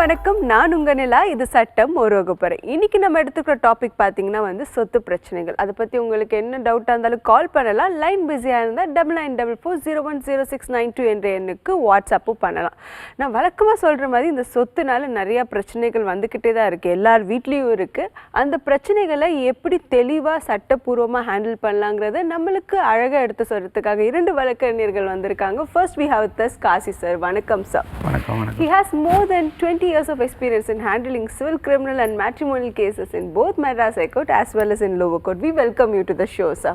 வணக்கம். நான் உங்க நிலா. இது சட்டம் ஒரு வகுப்பறை. இன்னைக்கு நம்ம எடுத்துக்கிற டாபிக் பார்த்தீங்கன்னா சொத்து பிரச்சனைகள். அதை பற்றி உங்களுக்கு என்ன டவுட்டாக இருந்தாலும் கால் பண்ணலாம். லைன் பிஸியாக இருந்தால் 9944010692 என்ற எண்ணுக்கு வாட்ஸ்அப்பும் பண்ணலாம். நான் வழக்கமாக சொல்கிற மாதிரி இந்த சொத்துனால நிறையா பிரச்சனைகள் வந்துக்கிட்டே தான் இருக்குது. எல்லார் வீட்லேயும் இருக்குது. அந்த பிரச்சனைகளை எப்படி தெளிவாக சட்டப்பூர்வமாக ஹேண்டில் பண்ணலாங்கிறத நம்மளுக்கு அழகாக எடுத்து சொல்கிறதுக்காக 2 வழக்கறிஞர்கள் வந்திருக்காங்க. First we have this Kasi sir. வணக்கம் சார். வணக்கம். He has more than 20 years of experience in handling civil, criminal and matrimonial cases in both Madras High Court as well as in lower court. We welcome you to the show, sir.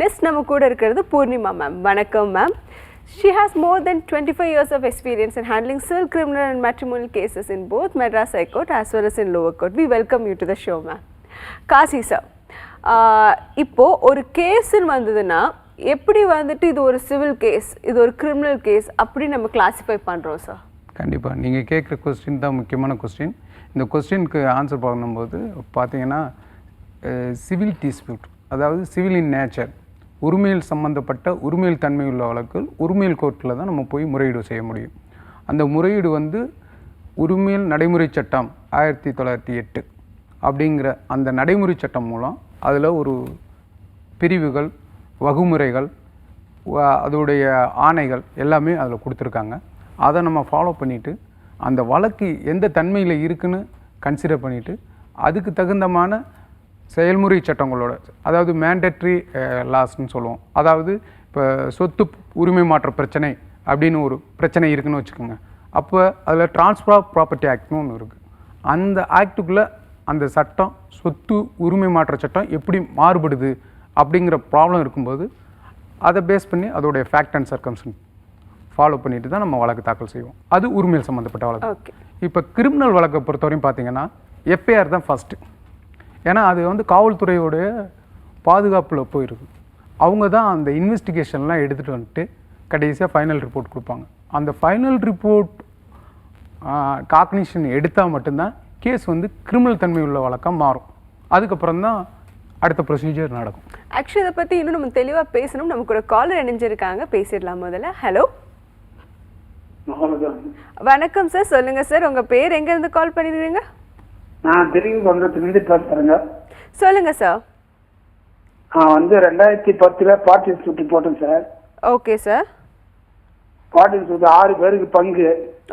Next நம்ம கூட இருக்கிறது Purnima ma'am. வணக்கம் ma'am. She has more than 25 years of experience in handling civil, criminal and matrimonial cases in both Madras High Court as well as in lower court. We welcome you to the show, ma'am. Kasi sir, இப்போ ஒரு கேஸ்ன்னு வந்ததுன்னா எப்படி வந்துட்டு இது ஒரு civil case, இது ஒரு criminal case அப்படி நம்ம கிளாஸிஃபை பண்ணுறோம் சார்? கண்டிப்பாக நீங்கள் கேட்குற கொஸ்டின் தான் முக்கியமான கொஸ்டின். இந்த கொஸ்டினுக்கு ஆன்சர் பண்ணும்போது பார்த்தீங்கன்னா சிவில் டிஸ்பியூட், அதாவது சிவில் இன் நேச்சர், உரிமையில் சம்மந்தப்பட்ட உரிமையில் தன்மை உள்ள வழக்குகள் உரிமையில் கோர்ட்டில் தான் நம்ம போய் முறையீடு செய்ய முடியும். அந்த முறையீடு உரிமையில் நடைமுறை சட்டம் 1908 அப்படிங்கிற அந்த நடைமுறை சட்டம் மூலம் அதில் ஒரு பிரிவுகள், வகுமுறைகள், அதோடைய ஆணைகள் எல்லாமே அதில் கொடுத்துருக்காங்க. அதை நம்ம ஃபாலோ பண்ணிவிட்டு அந்த வழக்கு எந்த தன்மையில் இருக்குன்னு கன்சிடர் பண்ணிவிட்டு அதுக்கு தகுந்தமான செயல்முறை சட்டங்களோட, அதாவது மேண்டட்ரி லாஸ்ன்னு சொல்லுவோம். அதாவது இப்போ சொத்து உரிமை மாற்ற பிரச்சனை அப்படின்னு ஒரு பிரச்சனை இருக்குதுன்னு வச்சுக்கோங்க. அப்போ அதில் ட்ரான்ஸ்ஃபர் ஆஃப் ப்ராப்பர்ட்டி ஆக்ட்னு ஒன்று இருக்குது. அந்த ஆக்டுக்குள்ளே அந்த சட்டம், சொத்து உரிமை மாற்ற சட்டம் எப்படி மாறுபடுது அப்படிங்கிற ப்ராப்ளம் இருக்கும்போது அதை பேஸ் பண்ணி அதோடைய ஃபேக்ட் அண்ட் சர்க்கம்ஸ்டன்ஸ் ஃபாலோ பண்ணிட்டு தான் நம்ம வழக்கு தாக்கல் செய்வோம். அது உரிமையில் சம்மந்தப்பட்ட வழக்கு. இப்போ கிரிமினல் வழக்கை பொறுத்தவரையும் பார்த்தீங்கன்னா எஃப்ஐஆர் தான் ஃபஸ்ட்டு. ஏன்னா அது காவல்துறையோடைய பாதுகாப்பில் போயிருக்கு. அவங்க தான் அந்த இன்வெஸ்டிகேஷன்லாம் எடுத்துகிட்டு வந்துட்டு கடைசியாக ஃபைனல் ரிப்போர்ட் கொடுப்பாங்க. அந்த ஃபைனல் ரிப்போர்ட் காக்னிஷன் எடுத்தால் மட்டும்தான் கேஸ் கிரிமினல் தன்மை உள்ள வழக்கம் மாறும். அதுக்கப்புறம் தான் அடுத்த ப்ரொசீஜர் நடக்கும். ஆக்சுவலி இதை பற்றி இன்னும் நம்ம தெளிவாக பேசணும். நமக்கு ஒரு காலர் இணைஞ்சிருக்காங்க, பேசிடலாம். முதல்ல ஹலோ. வணக்கம் சார், சொல்லுங்க சார். உங்க பேர் எங்க இருந்து கால் பண்ணிருக்கீங்க? நான் திரும்பி பேசுறேங்க. சொல்லுங்க சார். 2010 பார்ட்டி சூட்டி போட்டேன் சார். Okay sir. பார்ட்டி சூட்டி 6 பேருக்கு பங்கு.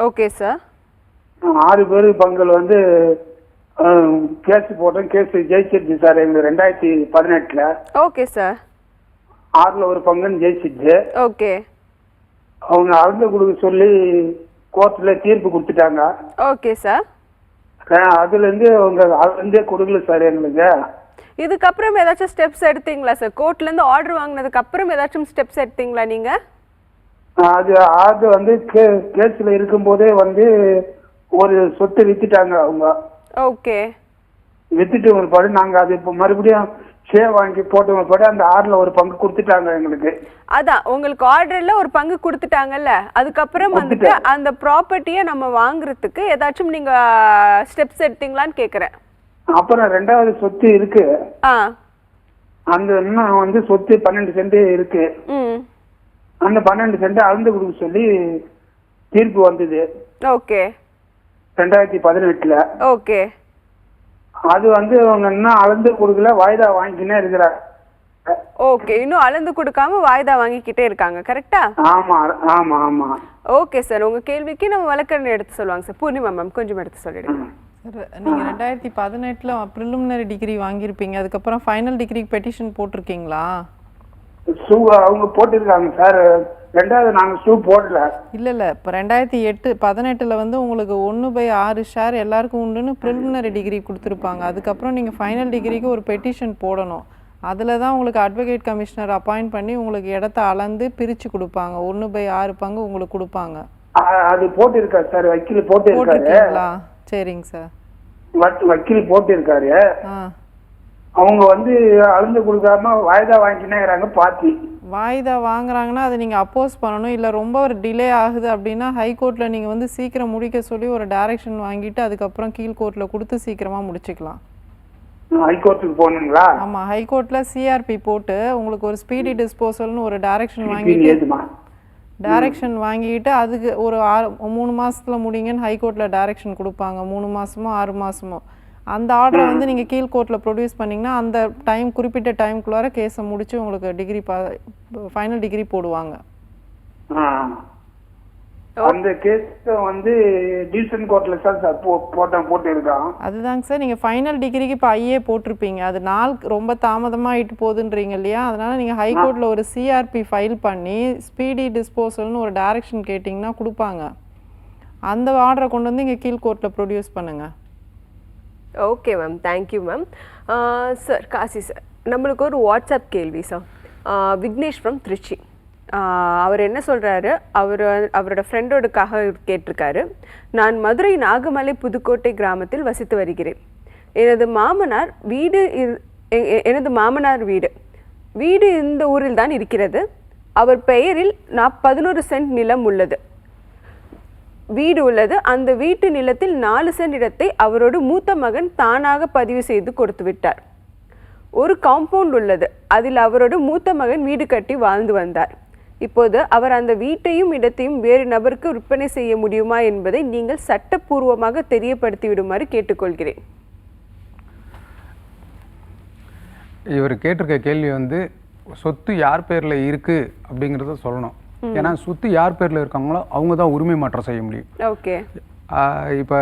Okay sir. 6 பேருக்கு பங்குல கேஸ் போட்டேன். கேஸ் ஜெயிச்சிருச்சு சார் எங்க 2018. Okay sir. 6ல ஒரு பங்குன்னு ஜெயிச்சிருச்சு. ஓகே. அவங்க அளந்து கொடுக்க சொல்லி கோர்ட்ல தீர்ப்பு கொடுத்துட்டாங்க. Okay sir. அதுல இருந்து அவங்க அளந்தே கொடுக்கல சார் எங்களுக்கு. இதுக்கப்புறம் ஏதாச்சும் ஸ்டெப்ஸ் எடுத்தீங்களா சார்? கோர்ட்ல இருந்து ஆர்டர் வாங்கினதுக்கு அப்புறம் ஏதாச்சும் ஸ்டெப்ஸ் எடுத்தீங்களா நீங்க? அது கேஸ்ல இருக்கும்போதே ஒரு சொத்து வித்துட்டாங்க அவங்க. ஓகே. வித்துட்டு ஒரு பாடு நாங்க அது இப்போ மறுபடியும் ஷே வாங்கி போட்டு ஒரு பாடு அந்த 6ல ஒரு பங்கு கொடுத்துட்டாங்க எங்களுக்கு. அதான் உங்களுக்கு ஆர்டர்ல ஒரு பங்கு கொடுத்துட்டாங்கல்ல, அதுக்கப்புறம் அந்த ப்ராப்பர்ட்டியை நம்ம வாங்குறதுக்கு ஏதாச்சும் நீங்க ஸ்டெப்ஸ் எடுத்தீங்களான்னு கேக்குறேன். அப்புறம் 2வது சொத்து இருக்கு. அந்த இன்னும் சொத்து 12 சென்ட் இருக்கு. அந்த 12 சென்ட் அளந்து கொடுக்க சொல்லி தீர்ப்பு வந்தது. ஓகே. 2018. ஓகே. அது அவங்க இன்னும் அளந்து கொடுக்கல, வாய்தா வாங்கிக்கினே இருக்கிறாங்க. ஓகே, இன்னும் அளந்து கொடுக்காம வாய்தா வாங்கிக்கிட்டே இருக்காங்க. கரெக்டா? ஆமா ஆமா ஆமா. ஓகே சார், உங்க கேள்விக்கு நம்ம வழக்கறிஞர் எடுத்து சொல்லுவாங்க சார். பூர்ணிமா மேம் கொஞ்சம் எடுத்து சொல்லிடுங்க சார். நீங்கள் 2018 ப்ரிலிமினரி டிகிரி வாங்கியிருப்பீங்க. அதுக்கப்புறம் ஃபைனல் டிகிரிக்கு பெட்டிஷன் போட்டிருக்கீங்களா? அவங்க போட்டிருக்காங்க சார். 2வது நாங்கள் ஷூ போடல. இல்லை இப்போ 2018 உங்களுக்கு 1/6 ஷேர் எல்லாருக்கும் உண்டுன்னு ப்ரிலிமினரி டிகிரி கொடுத்துருப்பாங்க. அதுக்கப்புறம் நீங்கள் ஃபைனல் டிகிரிக்கு ஒரு பெட்டிஷன் போடணும். அதில் தான் உங்களுக்கு அட்வொகேட் கமிஷனர் அப்பாயிண்ட் பண்ணி உங்களுக்கு இடத்த அளந்து பிரித்து கொடுப்பாங்க. 1/6 பங்கு உங்களுக்கு கொடுப்பாங்க. அது போட்டிருக்காரு சார், வக்கீல் போட்டிருக்காரு. சரிங்க சார். வக்கீல் போட்டிருக்காரு. அவங்க அளந்து கொடுக்காம வாய்தா வாங்கினேங்கிறாங்க. பார்ட்டி வாய்தா வாங்குறாங்கன்னா அதை நீங்கள் அப்போஸ் பண்ணணும். இல்லை ரொம்ப ஒரு டிலே ஆகுது அப்படின்னா ஹைகோர்ட்டில் நீங்கள் சீக்கிரம் முடிக்க சொல்லி ஒரு டைரக்ஷன் வாங்கிட்டு அதுக்கப்புறம் கீழ்கோர்ட்டில் கொடுத்து சீக்கிரமாக முடிச்சுக்கலாம். ஹைகோர்ட்டுக்கு போகணுங்களா? ஆமாம், ஹைகோர்ட்டில் சிஆர்பி போட்டு உங்களுக்கு ஒரு ஸ்பீடி டிஸ்போசல்னு ஒரு டைரக்ஷன் வாங்கிட்டு டைரக்ஷன் வாங்கிட்டு அதுக்கு ஒரு 3 மாசத்துல முடிங்கன்னு ஹைகோர்ட்டில் டைரக்ஷன் கொடுப்பாங்க, 3 மாசமோ 6 மாசமோ. அந்த ஆர்டரை வந்து நீங்கள் கீழ்கோர்ட்டில் ப்ரொடியூஸ் பண்ணிங்கன்னா அந்த குறிப்பிட்ட டைமுக்குள்ளார கேஸை முடிச்சு உங்களுக்கு டிகிரி ஃபைனல் டிகிரி போடுவாங்க. அந்த கேஸ் வந்து டிவிஷன் கோர்ட்ல சார் போட்டு இருக்கான். அதுதாங்க சார், நீங்கள் ஃபைனல் டிகிரிக்கு இப்போ ஐஏ போட்டிருப்பீங்க, அது நாள் ரொம்ப தாமதமாக ஆகிட்டு போகுதுன்றீங்க இல்லையா, அதனால நீங்கள் ஹைகோர்ட்டில் ஒரு சிஆர்பி ஃபைல் பண்ணி ஸ்பீடி டிஸ்போசல்னு ஒரு டைரக்ஷன் கேட்டிங்கன்னா கொடுப்பாங்க. அந்த ஆர்டரை கொண்டு வந்து இங்கே கீழ்கோர்ட்டில் ப்ரொடியூஸ் பண்ணுங்கள். Okay ma'am, thank you ma'am. Sir Kasi sir, நம்மளுக்கு ஒரு வாட்ஸ்அப் கேள்வி சார். விக்னேஷ் ஃப்ரம் திருச்சி. அவர் என்ன சொல்கிறாரு, அவரோட ஃப்ரெண்டோடுக்காக கேட்டிருக்காரு. நான் மதுரை நாகமலை புதுக்கோட்டை கிராமத்தில் வசித்து வருகிறேன். எனது மாமனார் வீடு இந்த ஊரில் தான் இருக்கிறது. அவர் பெயரில் 11 சென்ட் நிலம் உள்ளது, வீடு உள்ளது. அந்த வீட்டு நிலத்தில் 4 சென்ட் இடத்தை அவரோட மூத்த மகன் தானாக பதிவு செய்து கொடுத்து விட்டார். ஒரு காம்பவுண்ட் உள்ளது, அதில் அவரோட மூத்த மகன் வீடு கட்டி வாழ்ந்து வந்தார். இப்போது அவர் அந்த வீட்டையும் இடத்தையும் வேறு நபருக்கு விற்பனை செய்ய முடியுமா என்பதை நீங்கள் சட்டப்பூர்வமாக தெரியப்படுத்தி விடுமாறு கேட்டுக்கொள்கிறேன். இவர் கேட்டிருக்க கேள்வி வந்து சொத்து யார் பேரில் இருக்குது அப்படிங்கிறத சொல்லணும். ஏன்னா சொத்து யார் பேரில் இருக்காங்களோ அவங்க தான் உரிமை மாற்றம் செய்ய முடியும். ஓகே. இப்போ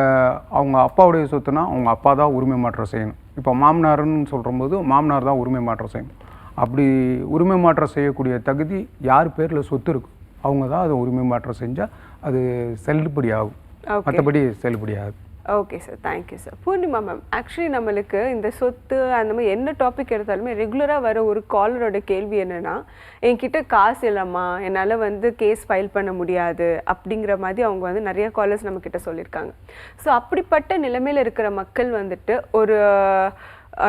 அவங்க அப்பாவுடைய சொத்துனா அவங்க அப்பா தான் உரிமை மாற்றம் செய்யணும். இப்போ மாமனார்னு சொல்லும்போது மாமனார் தான் உரிமை மாற்றம் செய்யணும். அப்படி உரிமை மாற்றம் செய்யக்கூடிய தகுதி யார் பேரில் சொத்து இருக்கும் அவங்க தான் அதை உரிமை மாற்றம் செஞ்சால் அது செல்லுபடி ஆகும், மற்றபடி செல்லுபடி ஆகுது. Okay sir, thank you sir. Purnima ma'am, actually நம்மளுக்கு இந்த சொத்து அந்த மாதிரி என்ன டாபிக் எடுத்தாலுமே ரெகுலராக வர ஒரு காலரோட கேள்வி என்னென்னா, என்கிட்ட காசு இல்லைம்மா, என்னால் வந்து கேஸ் ஃபைல் பண்ண முடியாது அப்படிங்கிற மாதிரி அவங்க வந்து நிறைய காலர்ஸ் நம்மக்கிட்ட சொல்லியிருக்காங்க. ஸோ அப்படிப்பட்ட நிலைமையில் இருக்கிற மக்கள் வந்துட்டு ஒரு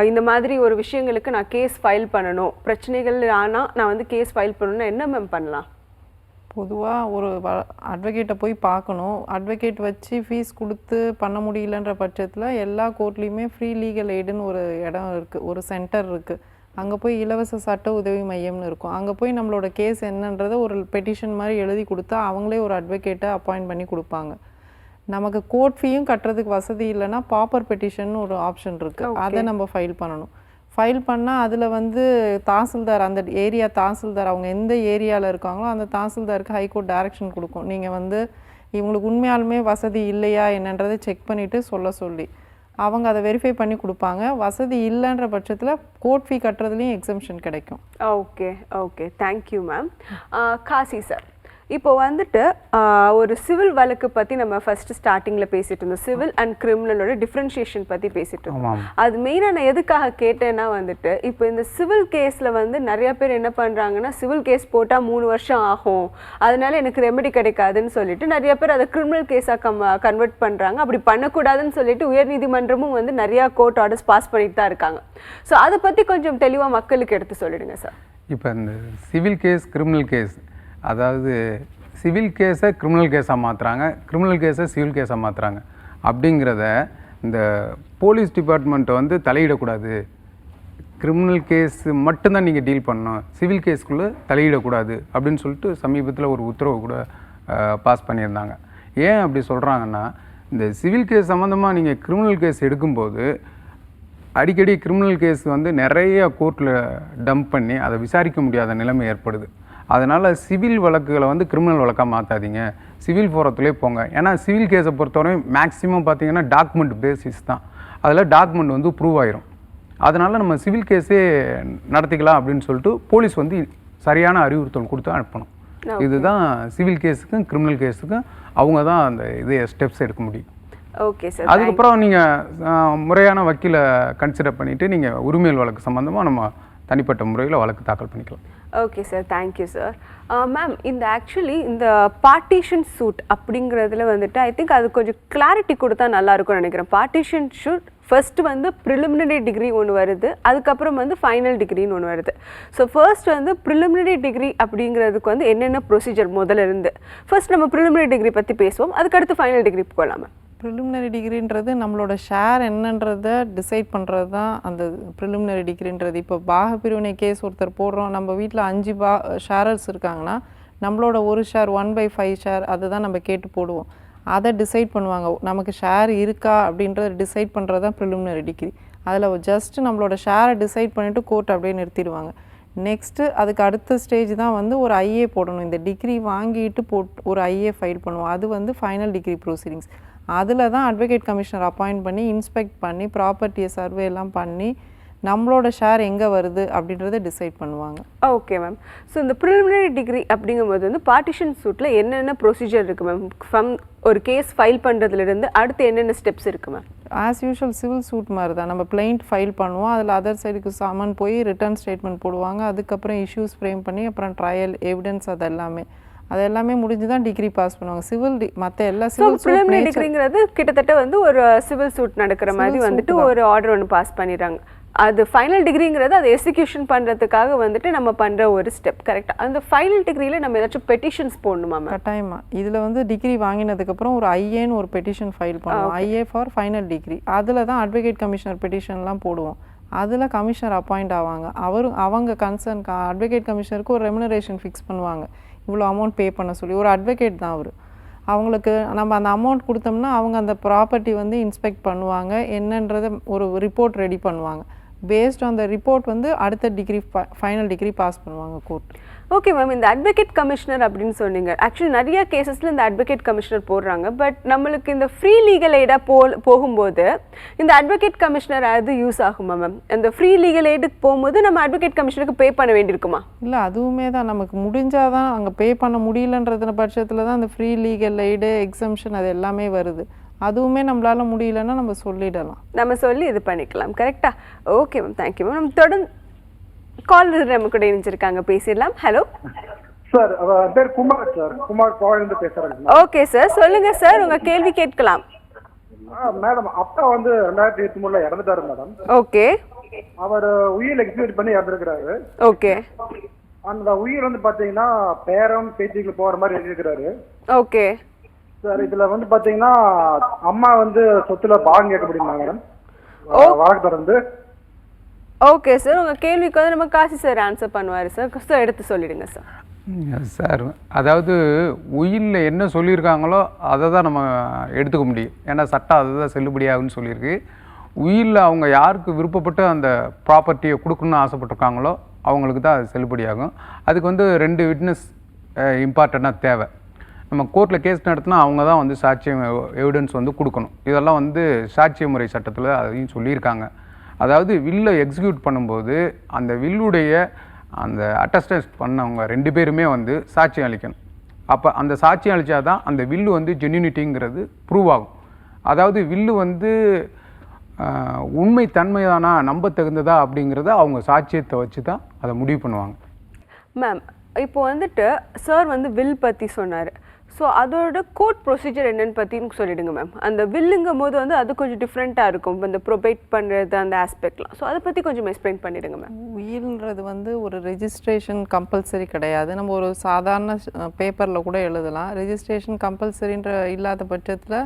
இந்த மாதிரி ஒரு விஷயங்களுக்கு நான் கேஸ் ஃபைல் பண்ணணும், பிரச்சனைகள் ஆனால் நான் வந்து கேஸ் ஃபைல் பண்ணணும்னா என்ன மேம் பண்ணலாம்? பொதுவாக ஒரு அட்வொகேட்டை போய் பார்க்கணும். அட்வொகேட் வச்சு ஃபீஸ் கொடுத்து பண்ண முடியலன்ற பட்சத்தில் எல்லா கோர்ட்லேயுமே ஃப்ரீ லீகல் எய்டுன்னு ஒரு இடம் இருக்குது, ஒரு சென்டர் இருக்குது. அங்கே போய் இலவச சட்ட உதவி மையம்னு இருக்கும். அங்கே போய் நம்மளோட கேஸ் என்னன்றதை ஒரு பெட்டிஷன் மாதிரி எழுதி கொடுத்தா அவங்களே ஒரு அட்வொகேட்டை அப்பாயிண்ட் பண்ணி கொடுப்பாங்க. நமக்கு கோர்ட் ஃபீயும் கட்டுறதுக்கு வசதி இல்லைன்னா பாப்பர் பெட்டிஷன் ஒரு ஆப்ஷன் இருக்குது, அதை நம்ம ஃபைல் பண்ணணும். ஃபைல் பண்ணால் அதில் வந்து தாசில்தார், அந்த ஏரியா தாசில்தார் அவங்க எந்த ஏரியாவில் இருக்காங்களோ அந்த தாசில்தாருக்கு ஹைகோர்ட் டைரக்ஷன் கொடுக்கும். நீங்கள் வந்து இவங்களுக்கு உண்மையாலுமே வசதி இல்லையா என்னன்றதை செக் பண்ணிவிட்டு சொல்லி அவங்க அதை வெரிஃபை பண்ணி கொடுப்பாங்க. வசதி இல்லைன்ற பட்சத்தில் கோர்ட் ஃபீ கட்டுறதுலேயும் எக்ஸம்ஷன் கிடைக்கும். Okay okay, thank you ma'am. Kasi sir, இப்போ வந்துட்டு ஒரு சிவில் வழக்கு பற்றி நம்ம ஃபர்ஸ்ட் ஸ்டார்டிங்கில் பேசிட்டு இருந்தோம், சிவில் அண்ட் கிரிமினலோட டிஃப்ரென்ஷியேஷன் பற்றி பேசிட்டு இருந்தோம். அது மெயினாக நான் எதுக்காக கேட்டேன்னா வந்துட்டு, இப்போ இந்த சிவில் கேஸில் வந்து நிறைய பேர் என்ன பண்ணுறாங்கன்னா, சிவில் கேஸ் போட்டால் 3 வருஷம் ஆகும், அதனால எனக்கு ரெமெடி கிடைக்காதுன்னு சொல்லிட்டு நிறைய பேர் அதை கிரிமினல் கேஸாக கன்வெர்ட் பண்ணுறாங்க. அப்படி பண்ணக்கூடாதுன்னு சொல்லிட்டு உயர்நீதிமன்றமும் வந்து நிறையா கோர்ட் ஆர்டர்ஸ் பாஸ் பண்ணிட்டு தான் இருக்காங்க. ஸோ அதை பற்றி கொஞ்சம் தெளிவாக மக்களுக்கு எடுத்து சொல்லிடுங்க சார். இப்போ இந்த சிவில் கேஸ் கிரிமினல் கேஸ், அதாவது சிவில் கேஸை கிரிமினல் கேஸாக மாற்றுறாங்க, கிரிமினல் கேஸை சிவில் கேஸாக மாற்றுறாங்க அப்படிங்கிறத இந்த போலீஸ் டிபார்ட்மெண்ட்டை வந்து தலையிடக்கூடாது. கிரிமினல் கேஸ் மட்டும்தான் நீங்கள் டீல் பண்ணணும், சிவில் கேஸ்க்குள்ளே தலையிடக்கூடாது அப்படின்னு சொல்லிட்டு சமீபத்தில் ஒரு உத்தரவு கூட பாஸ் பண்ணியிருந்தாங்க. ஏன் அப்படி சொல்கிறாங்கன்னா, இந்த சிவில் கேஸ் சம்மந்தமாக நீங்கள் கிரிமினல் கேஸ் எடுக்கும்போது அடிக்கடி கிரிமினல் கேஸ் வந்து நிறைய கோர்ட்டில் டம்ப் பண்ணி அதை விசாரிக்க முடியாத நிலைமை ஏற்படுது. அதனால் சிவில் வழக்குகளை வந்து கிரிமினல் வழக்காக மாற்றாதீங்க, சிவில் ஃபோரத்துலேயே போங்க. ஏன்னா சிவில் கேஸை பொறுத்தவரையும் மேக்ஸிமம் பார்த்தீங்கன்னா டாக்குமெண்ட் பேசிஸ் தான், அதில் டாக்குமெண்ட் வந்து ப்ரூவ் ஆயிரும். அதனால் நம்ம சிவில் கேஸே நடத்திக்கலாம் அப்படின்னு சொல்லிட்டு போலீஸ் வந்து சரியான அறிவுறுத்தல் கொடுத்து அனுப்பணும். இதுதான் சிவில் கேஸுக்கும் கிரிமினல் கேஸுக்கும் அவங்க தான் அந்த ஸ்டெப்ஸ் எடுக்க முடியும். Okay sir. அதுக்கப்புறம் நீங்கள் முறையான வக்கீலை கன்சிடர் பண்ணிவிட்டு நீங்கள் உரிமையல் வழக்கு சம்மந்தமாக நம்ம தனிப்பட்ட முறையில் வழக்கு தாக்கல் பண்ணிக்கலாம். Okay sir, thank you sir. Ma'am, இந்த ஆக்சுவலி இந்த பார்ட்டிஷன் சூட் அப்படிங்கிறதுல வந்துட்டு ஐ திங்க் அது கொஞ்சம் கிளாரிட்டி கொடுத்தா நல்லா இருக்கும்னு நினைக்கிறேன். பார்ட்டிஷன் சூட் ஃபர்ஸ்ட் வந்து ப்ரிலிமினரி டிகிரி ஒன்று வருது, அதுக்கப்புறம் வந்து ஃபைனல் டிகிரின்னு ஒன்று வருது. ஸோ ஃபர்ஸ்ட் வந்து ப்ரிலிமினரி டிகிரி அப்படிங்கிறதுக்கு வந்து என்னென்ன ப்ரொசீஜர் முதல்ல இருந்து ஃபர்ஸ்ட் நம்ம ப்ரிலிமினரி டிகிரி பற்றி பேசுவோம், அதுக்கடுத்து ஃபைனல் டிகிரி போகலாம். மேம், ப்ரிலிமினரி டிகிரின்றது நம்மளோட ஷேர் என்னன்றதை டிசைட் பண்ணுறது தான் அந்த ப்ரிலிமினரி டிகிரின்றது. இப்போ பாகப்பிரிவினை கேஸ் ஒருத்தர் போடுறோம், நம்ம வீட்டில் 5 ஷேரர்ஸ் இருக்காங்கன்னா நம்மளோட ஒரு ஷேர் 1/5 ஷேர் அதுதான் நம்ம கேட்டு போடுவோம். அதை டிசைட் பண்ணுவாங்க. நமக்கு ஷேர் இருக்கா அப்படின்றத டிசைட் பண்ணுறது தான் ப்ரிலிமினரி டிகிரி. அதில் ஜஸ்ட் நம்மளோட ஷேரை டிசைட் பண்ணிவிட்டு கோர்ட் அப்படியே நிறுத்திடுவாங்க. நெக்ஸ்ட்டு அதுக்கு அடுத்த ஸ்டேஜ் தான் வந்து ஒரு ஐஏ போடணும். இந்த டிகிரி வாங்கிட்டு ஒரு ஐஏ ஃபைல் பண்ணுவோம். அது வந்து ஃபைனல் டிகிரி ப்ரொசீடிங்ஸ். அதில் தான் அட்வொகேட் கமிஷனர் அப்பாயிண்ட் பண்ணி இன்ஸ்பெக்ட் பண்ணி ப்ராப்பர்ட்டியை சர்வே எல்லாம் பண்ணி நம்மளோட ஷேர் எங்கே வருது அப்படின்றத டிசைட் பண்ணுவாங்க. Okay ma'am. ஸோ இந்த ப்ரிலிமினரி டிகிரி அப்படிங்கும்போது வந்து பார்ட்டிஷன் சூட்டில் என்னென்ன ப்ரொசீஜர் இருக்குது மேம்? ஃப்ரம் ஒரு கேஸ் ஃபைல் பண்ணுறதுலேருந்து அடுத்து என்னென்ன ஸ்டெப்ஸ் இருக்குது ma'am? As usual civil suit மாதிரி தான். நம்ம பிளைண்ட் ஃபைல் பண்ணுவோம். அதில் அதர் சைடுக்கு சாமான் போய் ரிட்டர்ன் ஸ்டேட்மெண்ட் போடுவாங்க. அதுக்கப்புறம் இஷ்யூஸ் ஃப்ரேம் பண்ணி அப்புறம் ட்ரையல் எவிடன்ஸ் அது எல்லாமே முடிஞ்சு தான் டிகிரி பாஸ் பண்ணுவாங்க. சிவில் மற்ற எல்லா சிவில் ப்ரிலிமினரி டிகிரிங்கிறது கிட்டத்தட்ட வந்து ஒரு சிவில் சூட் நடக்கிற மாதிரி வந்துட்டு ஒரு ஆர்டர் ஒன்று பாஸ் பண்ணிடுறாங்க. அது ஃபைனல் டிகிரிங்கிறது அது எக்ஸிக்யூஷன் பண்ணுறதுக்காக வந்துட்டு நம்ம பண்ணுற ஒரு ஸ்டெப். கரெக்டாக அந்த ஃபைனல் டிகிரியில் நம்ம ஏதாச்சும் பெட்டிஷன்ஸ் போடணுமா மேம்? கட்டாயமாக. இதில் வந்து டிகிரி வாங்கினதுக்கப்புறம் ஒரு ஐஏன்னு ஒரு பெட்டிஷன் ஃபைல் பண்ணுவோம். IA for final decree. அதில் தான் அட்வொகேட் கமிஷனர் பெட்டிஷன்லாம் போடுவோம். அதில் கமிஷனர் அப்பாயிண்ட் ஆவாங்க. அவங்க கன்சர்ன் அட்வொகேட் கமிஷனருக்கு ஒரு ரெமுனரேஷன் ஃபிக்ஸ் பண்ணுவாங்க. இவ்வளோ அமௌண்ட் பே பண்ண சொல்லி. ஒரு அட்வொகேட் தான் அவர். அவங்களுக்கு நம்ம அந்த அமௌண்ட் கொடுத்தோம்னா அவங்க அந்த ப்ராப்பர்ட்டி வந்து இன்ஸ்பெக்ட் பண்ணுவாங்க. என்னன்றதை ஒரு ரிப்போர்ட் ரெடி பண்ணுவாங்க. பேஸ்ட் ஆன் த ரிப்போர்ட் வந்து அடுத்த டிகிரி ஃபைனல் டிகிரி பாஸ் பண்ணுவாங்க கோர்ட். Okay ma'am. இந்த அட்வொகேட் கமிஷனர் அப்படின்னு சொன்னீங்க. ஆக்சுவலி நிறைய கேசஸில் இந்த அட்வொகேட் கமிஷனர் போடுறாங்க. பட் நம்மளுக்கு இந்த ஃப்ரீ லீகல் எய்டாக போகும்போது இந்த அட்வொகேட் கமிஷனர் அது யூஸ் ஆகுமா மேம்? இந்த ஃப்ரீ லீகல் எய்டுக்கு போகும்போது நம்ம அட்வொகேட் கமிஷனருக்கு பே பண்ண வேண்டியிருக்குமா? இல்லை, அதுவுமே தான் நமக்கு முடிஞ்சால் தான். அங்கே பே பண்ண முடியலன்றதுன பட்சத்தில் தான் அந்த ஃப்ரீ லீகல் எய்டு எக்ஸம்ஷன் அது எல்லாமே வருது. அதுவுமே நம்மளால முடியலன்னா நம்ம சொல்லிடலாம். நம்ம சொல்லி இது பண்ணிக்கலாம். கரெக்டா? Okay ma'am, thank you ma'am. நம்ம தொடர்ந்து கால் நம்ம கூட இணைஞ்சிருக்காங்க, பேசிடலாம். ஹலோ சார், பேர் குமார் சார். குமார் கோயிலிருந்து பேசுறேன். ஓகே சார், சொல்லுங்க சார், உங்க கேள்வி கேட்கலாம். மேடம், அப்பா வந்து 2023 இறந்துட்டாரு மேடம். ஓகே. அவர் உயிர் எக்ஸிக்யூட் பண்ணி இறந்துருக்கிறாரு. ஓகே. அந்த உயிர் வந்து பாத்தீங்கன்னா பேரம் பேச்சுக்கு போற மாதிரி எழுதிருக்கிறாரு. ஓகே சார், இதுல வந்து பாத்தீங்கன்னா அம்மா வந்து சொத்துல பாகம் கேட்க முடியுமா மேடம்? வழக்கு தொடர்ந்து. ஓகே சார், உங்க கேள்விக்கு வந்து நம்ம காசி சார் ஆன்சர் பண்ணுவாரு சார். சார் எடுத்து சொல்லிடுங்க சார். சார், அதாவது உயிரில் என்ன சொல்லியிருக்காங்களோ அதை தான் நம்ம எடுத்துக்க முடியும். ஏன்னா சட்டம் அதை தான் செல்லுபடியாகுன்னு சொல்லியிருக்கு. உயிரில் அவங்க யாருக்கு விருப்பப்பட்டு அந்த ப்ராப்பர்ட்டியை கொடுக்கணும்னு ஆசைப்பட்டிருக்காங்களோ அவங்களுக்கு தான் அது செல்லுபடியாகும். அதுக்கு வந்து 2 விட்னஸ் இம்பார்ட்டண்ட்டாக தேவை. நம்ம கோர்ட்டில் கேஸ் நடத்தினா அவங்க தான் வந்து சாட்சியம் எவிடன்ஸ் வந்து கொடுக்கணும். இதெல்லாம் வந்து சாட்சிய முறை சட்டத்தில் அதையும் சொல்லியிருக்காங்க. அதாவது வில்லை எக்ஸிக்யூட் பண்ணும்போது அந்த வில்லுடைய அந்த அட்டஸ்டன்ஸ் பண்ணவங்க 2 பேருமே வந்து சாட்சியம் அளிக்கணும். அப்போ அந்த சாட்சியம் அளித்தா தான் அந்த வில்லு வந்து ஜென்யூனிட்டிங்கிறது ப்ரூவ் ஆகும். அதாவது வில்லு வந்து உண்மை தன்மைதானா, நம்ப தகுந்ததா அப்படிங்கிறத அவங்க சாட்சியத்தை வச்சு தான் அதை முடிவு பண்ணுவாங்க. மேம், இப்போ வந்துட்டு சார் வந்து வில் பற்றி சொன்னார். ஸோ அதோட கோர்ட் ப்ரொசீஜர் என்னன்னு பற்றின்னு சொல்லிடுங்க மேம். அந்த வில்லுங்கும் போது வந்து அது கொஞ்சம் டிஃப்ரெண்ட்டாக இருக்கும், இந்த ப்ரொபேட் பண்ணுறது அந்த ஆஸ்பெக்ட்லாம். ஸோ அதை பற்றி கொஞ்சம் எக்ஸ்பிளைன் பண்ணிடுங்க மேம். உயில்ன்றது வந்து ஒரு ரெஜிஸ்ட்ரேஷன் கம்பல்சரி கிடையாது. நம்ம ஒரு சாதாரண பேப்பரில் கூட எழுதலாம். ரெஜிஸ்ட்ரேஷன் கம்பல்சரின்ற இல்லாத பட்சத்தில்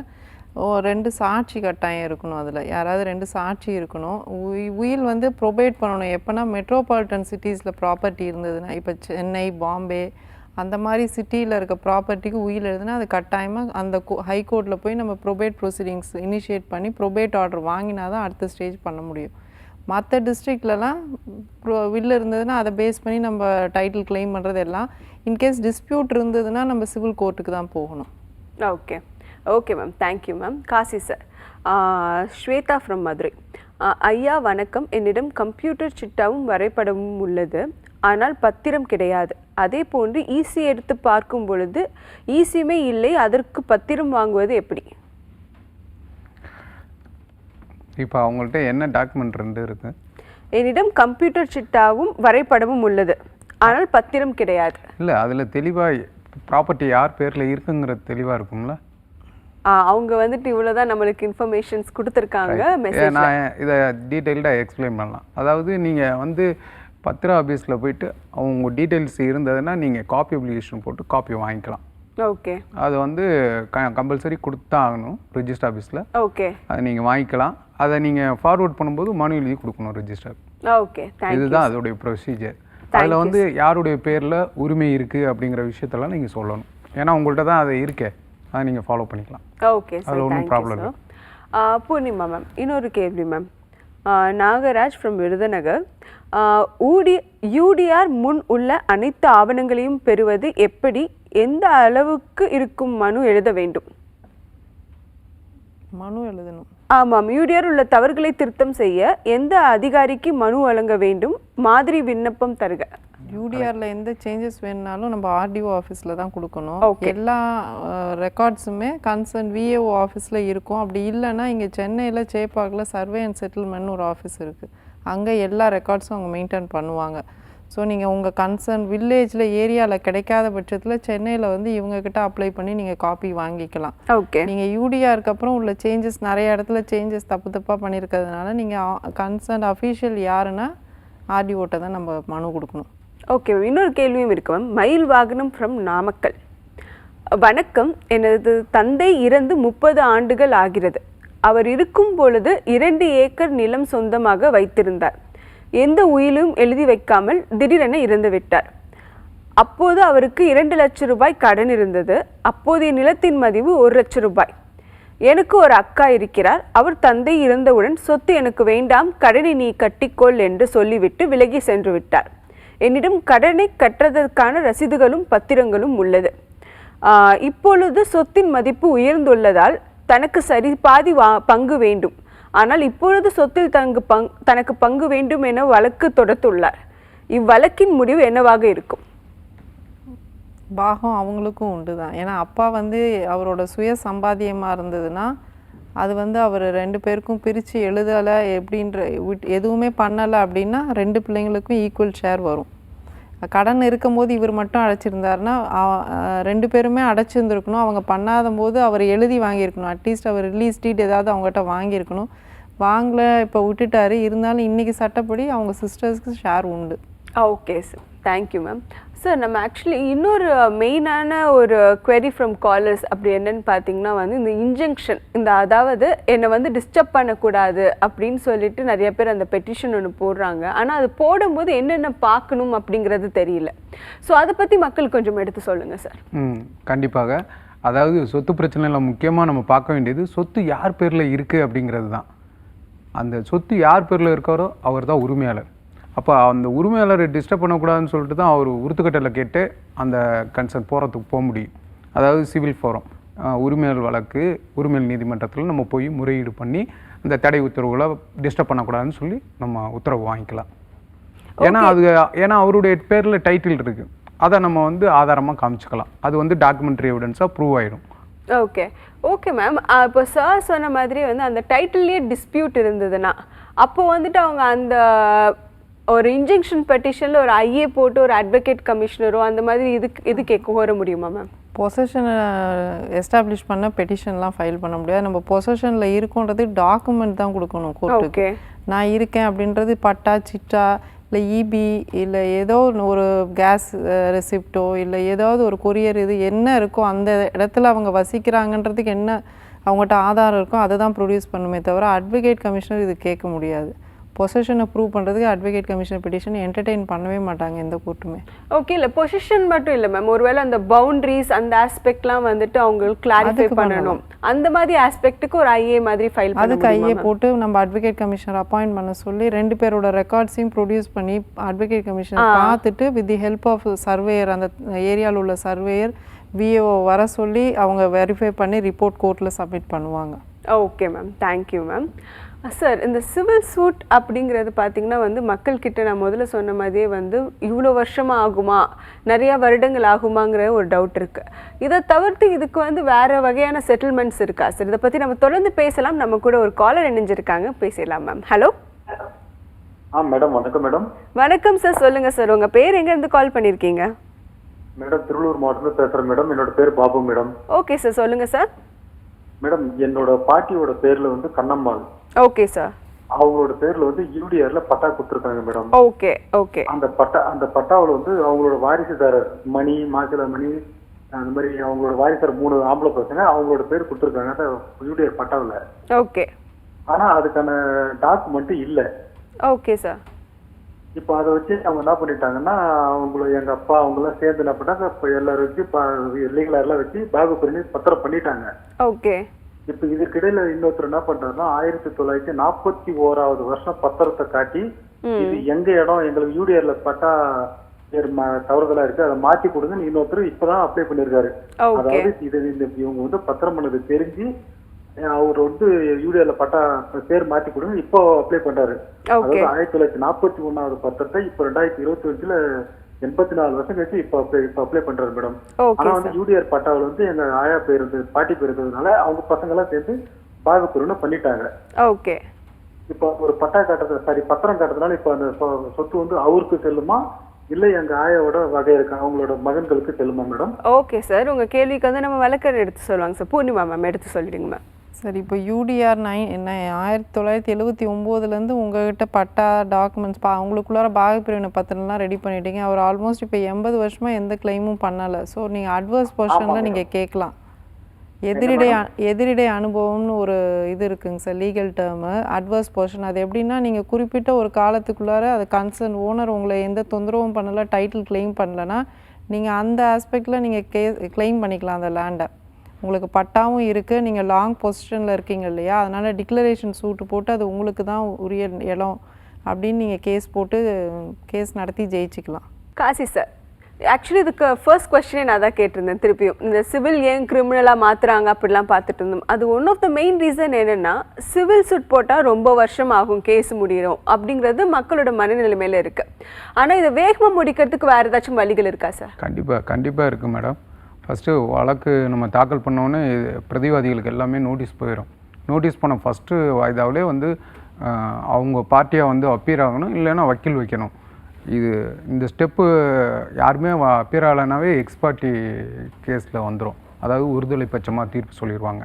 2 சாட்சி கட்டாயம் இருக்கணும். அதில் யாராவது 2 சாட்சி இருக்கணும். உயில் வந்து ப்ரொபேட் பண்ணணும். எப்போனா மெட்ரோபாலிட்டன் சிட்டிஸில் ப்ராப்பர்ட்டி இருந்ததுன்னா, இப்போ சென்னை, பாம்பே அந்த மாதிரி சிட்டியில் இருக்க ப்ராப்பர்ட்டிக்கு உயில் எழுதுனா அது கட்டாயமாக அந்த ஹைகோர்ட்டில் போய் நம்ம ப்ரொபேட் ப்ரொசீடிங்ஸ் இனிஷியேட் பண்ணி ப்ரொபேட் ஆர்டர் வாங்கினா தான் அடுத்த ஸ்டேஜ் பண்ண முடியும். மற்ற டிஸ்ட்ரிக்ட்லலாம் வில் இருந்ததுன்னா அதை பேஸ் பண்ணி நம்ம டைட்டில் கிளைம் பண்ணுறது எல்லாம். இன்கேஸ் டிஸ்பியூட் இருந்ததுன்னா நம்ம சிவில் கோர்ட்டுக்கு தான் போகணும். Okay okay ma'am, thank you ma'am. Kasi sir. Shweta from Madurai. ஐயா வணக்கம். என்னிடம் கம்ப்யூட்டர் சிட்டாவும் வரைபடமும் உள்ளது, ஆனால் பத்திரம் கிடையாது. அதே போன்று ஈசி எடுத்து பார்க்கும் பொழுது ஈசியுமே இல்லை, அதற்கு பத்திரம் வாங்குவது எப்படி? இப்போ அவங்கள்ட்ட என்ன டாக்குமெண்ட் 2 இருக்கு? என்னிடம் கம்ப்யூட்டர் சிட்டாவும் வரைபடமும் உள்ளது, ஆனால் பத்திரம் கிடையாது. இல்லை, அதில் தெளிவாக ப்ராப்பர்ட்டி யார் பேரில் இருக்குங்கிறது தெளிவாக இருக்கும்ல. அவங்க வந்துட்டு இவ்வளோதான் நம்மளுக்கு இன்ஃபர்மேஷன்ஸ் கொடுத்துருக்காங்க. நான் இதை டீட்டெயில்டாக எக்ஸ்பிளைன் பண்ணலாம். அதாவது நீங்கள் வந்து பத்திர ஆஃபீஸில் போயிட்டு அவங்க டீட்டெயில்ஸ் இருந்ததுன்னா நீங்கள் காப்பி அப்ளிகேஷன் போட்டு காப்பி வாங்கிக்கலாம். ஓகே. அது வந்து கம்பல்சரி கொடுத்தா ஆகணும் ரிஜிஸ்டர் ஆஃபீஸில். ஓகே. அதை நீங்கள் வாங்கிக்கலாம். அதை நீங்கள் ஃபார்வர்ட் பண்ணும்போது மனு எழுதி கொடுக்கணும் ரிஜிஸ்டர். ஓகே, இதுதான் அதோடைய ப்ரொசீஜர். அதில் வந்து யாருடைய பேரில் உரிமை இருக்குது அப்படிங்கிற விஷயத்தெல்லாம் நீங்கள் சொல்லணும். ஏன்னா உங்கள்கிட்ட தான் அது இருக்கே, அதை நீங்கள் ஃபாலோ பண்ணிக்கலாம். ஓகே சார், அதில் ஒன்றும் ப்ராப்ளம் இல்லை. பூர்ணிமா மேம், இன்னொரு கேள்வி ma'am. Nagaraj from Virudhunagar. UTR முன் உள்ள அனைத்து ஆவணங்களையும் பெறுவது எப்படி, எந்த அளவுக்கு இருக்கும் மனு எழுத வேண்டும்? மனு எழுதணும். ஆமாம், யூடிஆர் உள்ள தவறுகளை திருத்தம் செய்ய எந்த அதிகாரிக்கு மனு வழங்க வேண்டும்? மாதிரி விண்ணப்பம் தருக. யூடிஆரில் எந்த சேஞ்சஸ் வேணுனாலும் நம்ம ஆர்டிஓ ஆஃபீஸில் தான் கொடுக்கணும். எல்லா ரெக்கார்ட்ஸுமே கன்சர்ன் விஏஓ ஆஃபீஸில் இருக்கும். அப்படி இல்லைன்னா இங்கே சென்னையில் சேப்பாக்கில் சர்வே அண்ட் செட்டில்மெண்ட்னு ஒரு ஆஃபீஸ் இருக்குது. அங்கே எல்லா ரெக்கார்ட்ஸும் அவங்க மெயின்டைன் பண்ணுவாங்க. ஸோ நீங்கள் உங்கள் கன்சர்ன் வில்லேஜில் ஏரியாவில் கிடைக்காத பட்சத்தில் சென்னையில் வந்து இவங்கக்கிட்ட அப்ளை பண்ணி நீங்கள் காப்பி வாங்கிக்கலாம். ஓகே. நீங்கள் யூடிஆருக்கு அப்புறம் உள்ள சேஞ்சஸ் நிறைய இடத்துல சேஞ்சஸ் தப்பாக பண்ணியிருக்கிறதுனால நீங்கள் கன்சர்ன் அஃபீஷியல் யாருன்னா ஆர்டிஓட்ட தான் நம்ம மனு கொடுக்கணும். ஓகே, இன்னொரு கேள்வியும் இருக்கு மேம். மயில் வாகனம் ஃப்ரம் நாமக்கல். வணக்கம், எனது தந்தை இறந்து 30 ஆண்டுகள் ஆகிறது. அவர் இருக்கும் பொழுது 2 ஏக்கர் நிலம் சொந்தமாக வைத்திருந்தார். எந்த உயிலும் எழுதி வைக்காமல் திடீரென இறந்து விட்டார். அப்போது அவருக்கு 2 லட்சம் ரூபாய் கடன் இருந்தது. அப்போதைய நிலத்தின் மதிப்பு 1 லட்சம் ரூபாய். எனக்கு ஒரு அக்கா இருக்கிறார். அவர் தந்தை இறந்தவுடன் சொத்து எனக்கு வேண்டாம், கடனை நீ கட்டிக்கொள் என்று சொல்லிவிட்டு விலகி சென்று விட்டார். என்னிடம் கடனை கற்றதற்கான ரசீதுகளும் பத்திரங்களும் உள்ளது. இப்பொழுது சொத்தின் மதிப்பு உயர்ந்துள்ளதால் தனக்கு சரி பாதி பங்கு வேண்டும். ஆனால் இப்பொழுது சொத்தில் தனக்கு பங்கு வேண்டும் என வழக்கு தொடுத்துள்ளார். இவ்வழக்கின் முடிவு என்னவாக இருக்கும்? பாகம் அவங்களுக்கும் உண்டு தான். ஏன்னா அப்பா வந்து அவரோட சுய சம்பாத்தியமாக இருந்ததுன்னா அது வந்து அவர் 2 பேருக்கும் பிரித்து எழுதலை எப்படின்ற எதுவுமே பண்ணலை அப்படின்னா 2 பிள்ளைங்களுக்கும் ஈக்குவல் ஷேர் வரும். கடன் இருக்கும்போது இவர் மட்டும் அடைச்சிருந்தாருன்னா 2 பேருமே அடைச்சிருந்துருக்கணும். அவங்க பண்ணாத போது அவர் எழுதி வாங்கியிருக்கணும். அட்லீஸ்ட் அவர் ரிலீஸ் டீட் ஏதாவது அவங்ககிட்ட வாங்கியிருக்கணும். வாங்கலை, இப்போ விட்டுட்டாரு. இருந்தாலும் இன்றைக்கி சட்டப்படி அவங்க சிஸ்டர்ஸ்க்கு ஷேர் உண்டு. Okay sir, thank you ma'am. Sir, நம்ம ஆக்சுவலி இன்னொரு மெயினான ஒரு query ஃப்ரம் காலர்ஸ் அப்படி என்னன்னு பார்த்தீங்கன்னா வந்து இந்த இன்ஜெக்ஷன், அதாவது என்னை வந்து டிஸ்டர்ப் பண்ணக்கூடாது அப்படின்னு சொல்லிட்டு நிறைய பேர் அந்த பெட்டிஷன் ஒன்று போடுறாங்க. ஆனால் அது போடும்போது என்னென்ன பார்க்கணும் அப்படிங்கிறது தெரியல. ஸோ அதை பற்றி மக்கள் கொஞ்சம் எடுத்து சொல்லுங்கள் சார். கண்டிப்பாக. அதாவது சொத்து பிரச்சனையில் முக்கியமாக நம்ம பார்க்க வேண்டியது சொத்து யார் பேரில் இருக்குது அப்படிங்கிறது தான். அந்த சொத்து யார் பேரில் இருக்காரோ அவர் தான் உரிமையாளர். அப்போ அந்த உரிமையாளரை டிஸ்டர்ப் பண்ணக்கூடாதுன்னு சொல்லிட்டு தான் அவர் உறுத்துக்கட்டலில் கேட்டு அந்த கன்சர்ன் போகிறதுக்கு போக முடியும். அதாவது சிவில் ஃபோரம், உரிமையாளர் வழக்கு, உரிமையாளர் நீதிமன்றத்தில் நம்ம போய் முறையீடு பண்ணி அந்த தடை உத்தரவுகளை டிஸ்டர்ப் பண்ணக்கூடாதுன்னு சொல்லி நம்ம உத்தரவு வாங்கிக்கலாம். ஏன்னா அவருடைய பேரில் டைட்டில் இருக்குது, அதை நம்ம வந்து ஆதாரமாக காமிச்சிக்கலாம். அது வந்து டாக்குமெண்ட்ரி எவிடன்ஸாக ப்ரூவ் ஆகிடும். Okay ma'am. இப்போ சார் சொன்ன மாதிரி வந்து அந்த டைட்டில்லே டிஸ்பியூட் இருந்ததுன்னா அப்போ வந்துட்டு அவங்க அந்த ஒரு இன்ஜெக்ஷன் பெட்டிஷனில் ஒரு ஐஏ போட்டு ஒரு அட்வொகேட் கமிஷனரோ அந்த மாதிரி இது கேட்க கோர முடியுமா மேம்? பொசஷனை எஸ்டாப்ளிஷ் பண்ண பெட்டிஷன்லாம் ஃபைல் பண்ண முடியாது. நம்ம பொசஷனில் இருக்கோன்றது டாக்குமெண்ட் தான் கொடுக்கணும் கோர்ட்டுக்கு. நான் இருக்கேன் அப்படின்றது பட்டா, சிட்டா, இல்லை இபி, இல்லை ஏதோ ஒரு கேஸ் ரெசிப்டோ, இல்லை ஏதாவது ஒரு கொரியர், இது என்ன இருக்கோ அந்த இடத்துல அவங்க வசிக்கிறாங்கன்றதுக்கு என்ன அவங்ககிட்ட ஆதாரம் இருக்கோ அதை தான் ப்ரொடியூஸ் பண்ணுமே தவிர அட்வொகேட் கமிஷனர் இது கேட்க முடியாது. பொசிஷனை ப்ரூவ் பண்ணுறதுக்கு அட்வொகேட் கமிஷனர் பெட்டிஷன் என்டர்டெயின் பண்ணவே மாட்டாங்க எந்த கோர்ட்டுமே. ஓகே, இல்லை பொசிஷன் மட்டும் இல்லை மேம், ஒருவேளை அந்த பவுண்டரிஸ் அந்த ஆஸ்பெக்ட்லாம் வந்துட்டு அவங்களுக்கு கிளாரிஃபை பண்ணணும். அந்த மாதிரி ஆஸ்பெக்ட்டுக்கு ஒரு ஐஏ மாதிரி ஃபைல் பண்ணி அதுக்கு ஐஏ போட்டு நம்ம அட்வொகேட் கமிஷனர் அப்பாயிண்ட் பண்ண சொல்லி 2 பேரோட ரெக்கார்ட்ஸையும் ப்ரொடியூஸ் பண்ணி அட்வொகேட் கமிஷனர் பார்த்துட்டு with the help of surveyor, அந்த ஏரியாவில் உள்ள சர்வேயர் விஏஓ வர சொல்லி அவங்க வெரிஃபை பண்ணி ரிப்போர்ட் கோர்ட்டில் சப்மிட் பண்ணுவாங்க. Okay ma'am, thank you ma'am. Sir, இந்த சிவில் சூட் அப்படிங்கிறது பார்த்தீங்கன்னா வந்து மக்கள்கிட்ட நான் முதல்ல சொன்ன மாதிரியே வந்து இவ்வளோ வருஷமாக ஆகுமா, நிறையா வருடங்கள் ஆகுமாங்கிற ஒரு டவுட் இருக்குது. இதை தவிர்த்து இதுக்கு வந்து வேறு வகையான செட்டில்மெண்ட்ஸ் இருக்கா சார்? இதை பற்றி நம்ம தொடர்ந்து பேசலாம். நம்ம கூட ஒரு காலர் இணைஞ்சிருக்காங்க, பேசலாம் மேம். Hello madam. வணக்கம் மேடம். வணக்கம் சார், சொல்லுங்கள் சார். உங்கள் பேர் எங்கேருந்து கால் பண்ணியிருக்கீங்க? மேடம், திருவள்ளூர் மாவட்டத்தில் பேசுகிறேன் மேடம். என்னோட பேர் பாபு மேடம். ஓகே சார், சொல்லுங்கள் சார். மேடம், என்னோட பாட்டியோட பேர்ல வந்து கண்ணம்மாள். Okay sir. அவங்களோட பேர்ல வந்து யூடிஆர்ல பட்டா கொடுத்துருக்காங்க மேடம். Okay okay. அந்த பட்டாவில் வந்து அவங்களோட வாரிசுதாரர் மணி, மாசிலா மணி, அந்த மாதிரி அவங்களோட வாரிசுதாரர் 3 ஆம்பளை பசங்க அவங்களோட பேர் கொடுத்துருக்காங்க யூடிஆர் பட்டாவில். ஓகே. ஆனா அதுக்கான டாக்குமெண்ட் இல்ல. Okay sir. இப்போ அதை வச்சு அவங்க என்ன பண்ணிட்டாங்கன்னா, எங்க அப்பா அவங்களாம் சேர்ந்து என்ன பண்ணாங்க, இப்போ எல்லாரும் வச்சு லீகலர்லாம் வச்சு பாகப்பிரிவினை பத்திரம் பண்ணிட்டாங்க. ஓகே. இப்போ இதுக்கிடையில இன்னொருத்தர் என்ன பண்றாருன்னா 1941வது வருஷம் பத்திரத்தை காட்டி, இது எங்க இடம், எங்களுக்கு யூடிஆர்ல பட்டா தவறுதலா இருக்கு, அதை மாத்தி கொடுங்கன்னு இன்னொருத்தர் இப்பதான் அப்ளை பண்ணிருக்காரு. அதாவது இவங்க வந்து பத்திரம் பண்ணது தெரிஞ்சு அவர் வந்து யூடிஆர்ல பட்டா பேர் மாத்தி கொடுங்க இப்போ அப்ளை பண்றாரு. அதாவது 1941வது பத்திரத்தை இப்ப 2025ல 84 வருஷம் கழிச்சு இப்ப அப்ளை பண்றாரு மேடம். ஆனா வந்து யூடிஆர் பட்டாவில் வந்து எங்க ஆயா பேர் இருந்து பாட்டி பேர் இருந்ததுனால அவங்க பசங்க எல்லாம் சேர்ந்து பாகப்பிரிவினை பண்ணிட்டாங்க. ஓகே. இப்ப ஒரு பட்டா காட்டுறது பத்திரம் காட்டுறதுனால இப்ப அந்த சொத்து வந்து அவருக்கு செல்லுமா இல்ல எங்க ஆயாவோட வகை இருக்கு அவங்களோட மகன்களுக்கு செல்லுமா மேடம்? ஓகே சார், உங்க கேள்விக்கு வந்து நம்ம விளக்கம் எடுத்து சொல்லுவாங்க சார். பூர்ணிமா மேம் எடுத்து சொல்லிடுங்க மேம். சரி, இப்போ யூடிஆர் 1979லேருந்து உங்ககிட்ட பட்டா டாக்குமெண்ட்ஸ் அவங்களுக்குள்ளார பாகப்பிரிவினை பத்திரம்லாம் ரெடி பண்ணிட்டீங்க. அவர் ஆல்மோஸ்ட் இப்போ 80 வருஷமாக எந்த கிளைமும் பண்ணலை. ஸோ நீங்கள் அட்வர்ஸ் பொசிஷனில் நீங்கள் கேட்கலாம். எதிரிடை அனுபவம்னு ஒரு இது இருக்குங்க sir, legal term adverse position. அது எப்படின்னா, நீங்கள் குறிப்பிட்ட ஒரு காலத்துக்குள்ளார அது கன்சர்ன் ஓனர் உங்களை எந்த தொந்தரவும் பண்ணலை, டைட்டில் கிளைம் பண்ணலைன்னா நீங்கள் அந்த ஆஸ்பெக்டில் நீங்கள் கிளைம் பண்ணிக்கலாம் அந்த லேண்டை. உங்களுக்கு பட்டாவும் இருக்குது, நீங்கள் லாங் பொசிஷனில் இருக்கீங்க இல்லையா, அதனால் டிக்ளரேஷன் சூட்டு போட்டு அது உங்களுக்கு தான் உரிய இடம் அப்படின்னு நீங்கள் கேஸ் நடத்தி ஜெயிச்சிக்கலாம். காசி சார், ஆக்சுவலி இதுக்கு ஃபர்ஸ்ட் கொஸ்டினே நான் தான் கேட்டிருந்தேன். திருப்பியும் இந்த சிவில் ஏன் கிரிமினலாக மாற்றுறாங்க அப்படிலாம் பார்த்துட்டு இருந்தோம். அது one of the main reason என்னென்னா, சிவில் சூட் போட்டால் ரொம்ப வருஷம் ஆகும் கேஸ் முடியும் அப்படிங்கிறது மக்களோட மனநிலைமையில் இருக்குது. ஆனால் இதை வேகமாக முடிக்கிறதுக்கு வேறு ஏதாச்சும் வழிகள் இருக்கா சார்? கண்டிப்பாக இருக்குது மேடம். ஃபஸ்ட்டு வழக்கு நம்ம தாக்கல் பண்ணோன்னே பிரதிவாதிகளுக்கு எல்லாமே நோட்டீஸ் போயிடும். நோட்டீஸ் பண்ண ஃபஸ்ட்டு வாய்தாவிலே வந்து அவங்க பார்ட்டியாக வந்து அப்பீர் ஆகணும், இல்லைன்னா வக்கீல் வைக்கணும். இந்த ஸ்டெப்பு யாருமே அப்பீர் ஆகலைனாவே எக்ஸ் பார்ட்டி கேஸில் வந்துடும். அதாவது ஒருதலை பட்சமாக தீர்ப்பு சொல்லிடுவாங்க.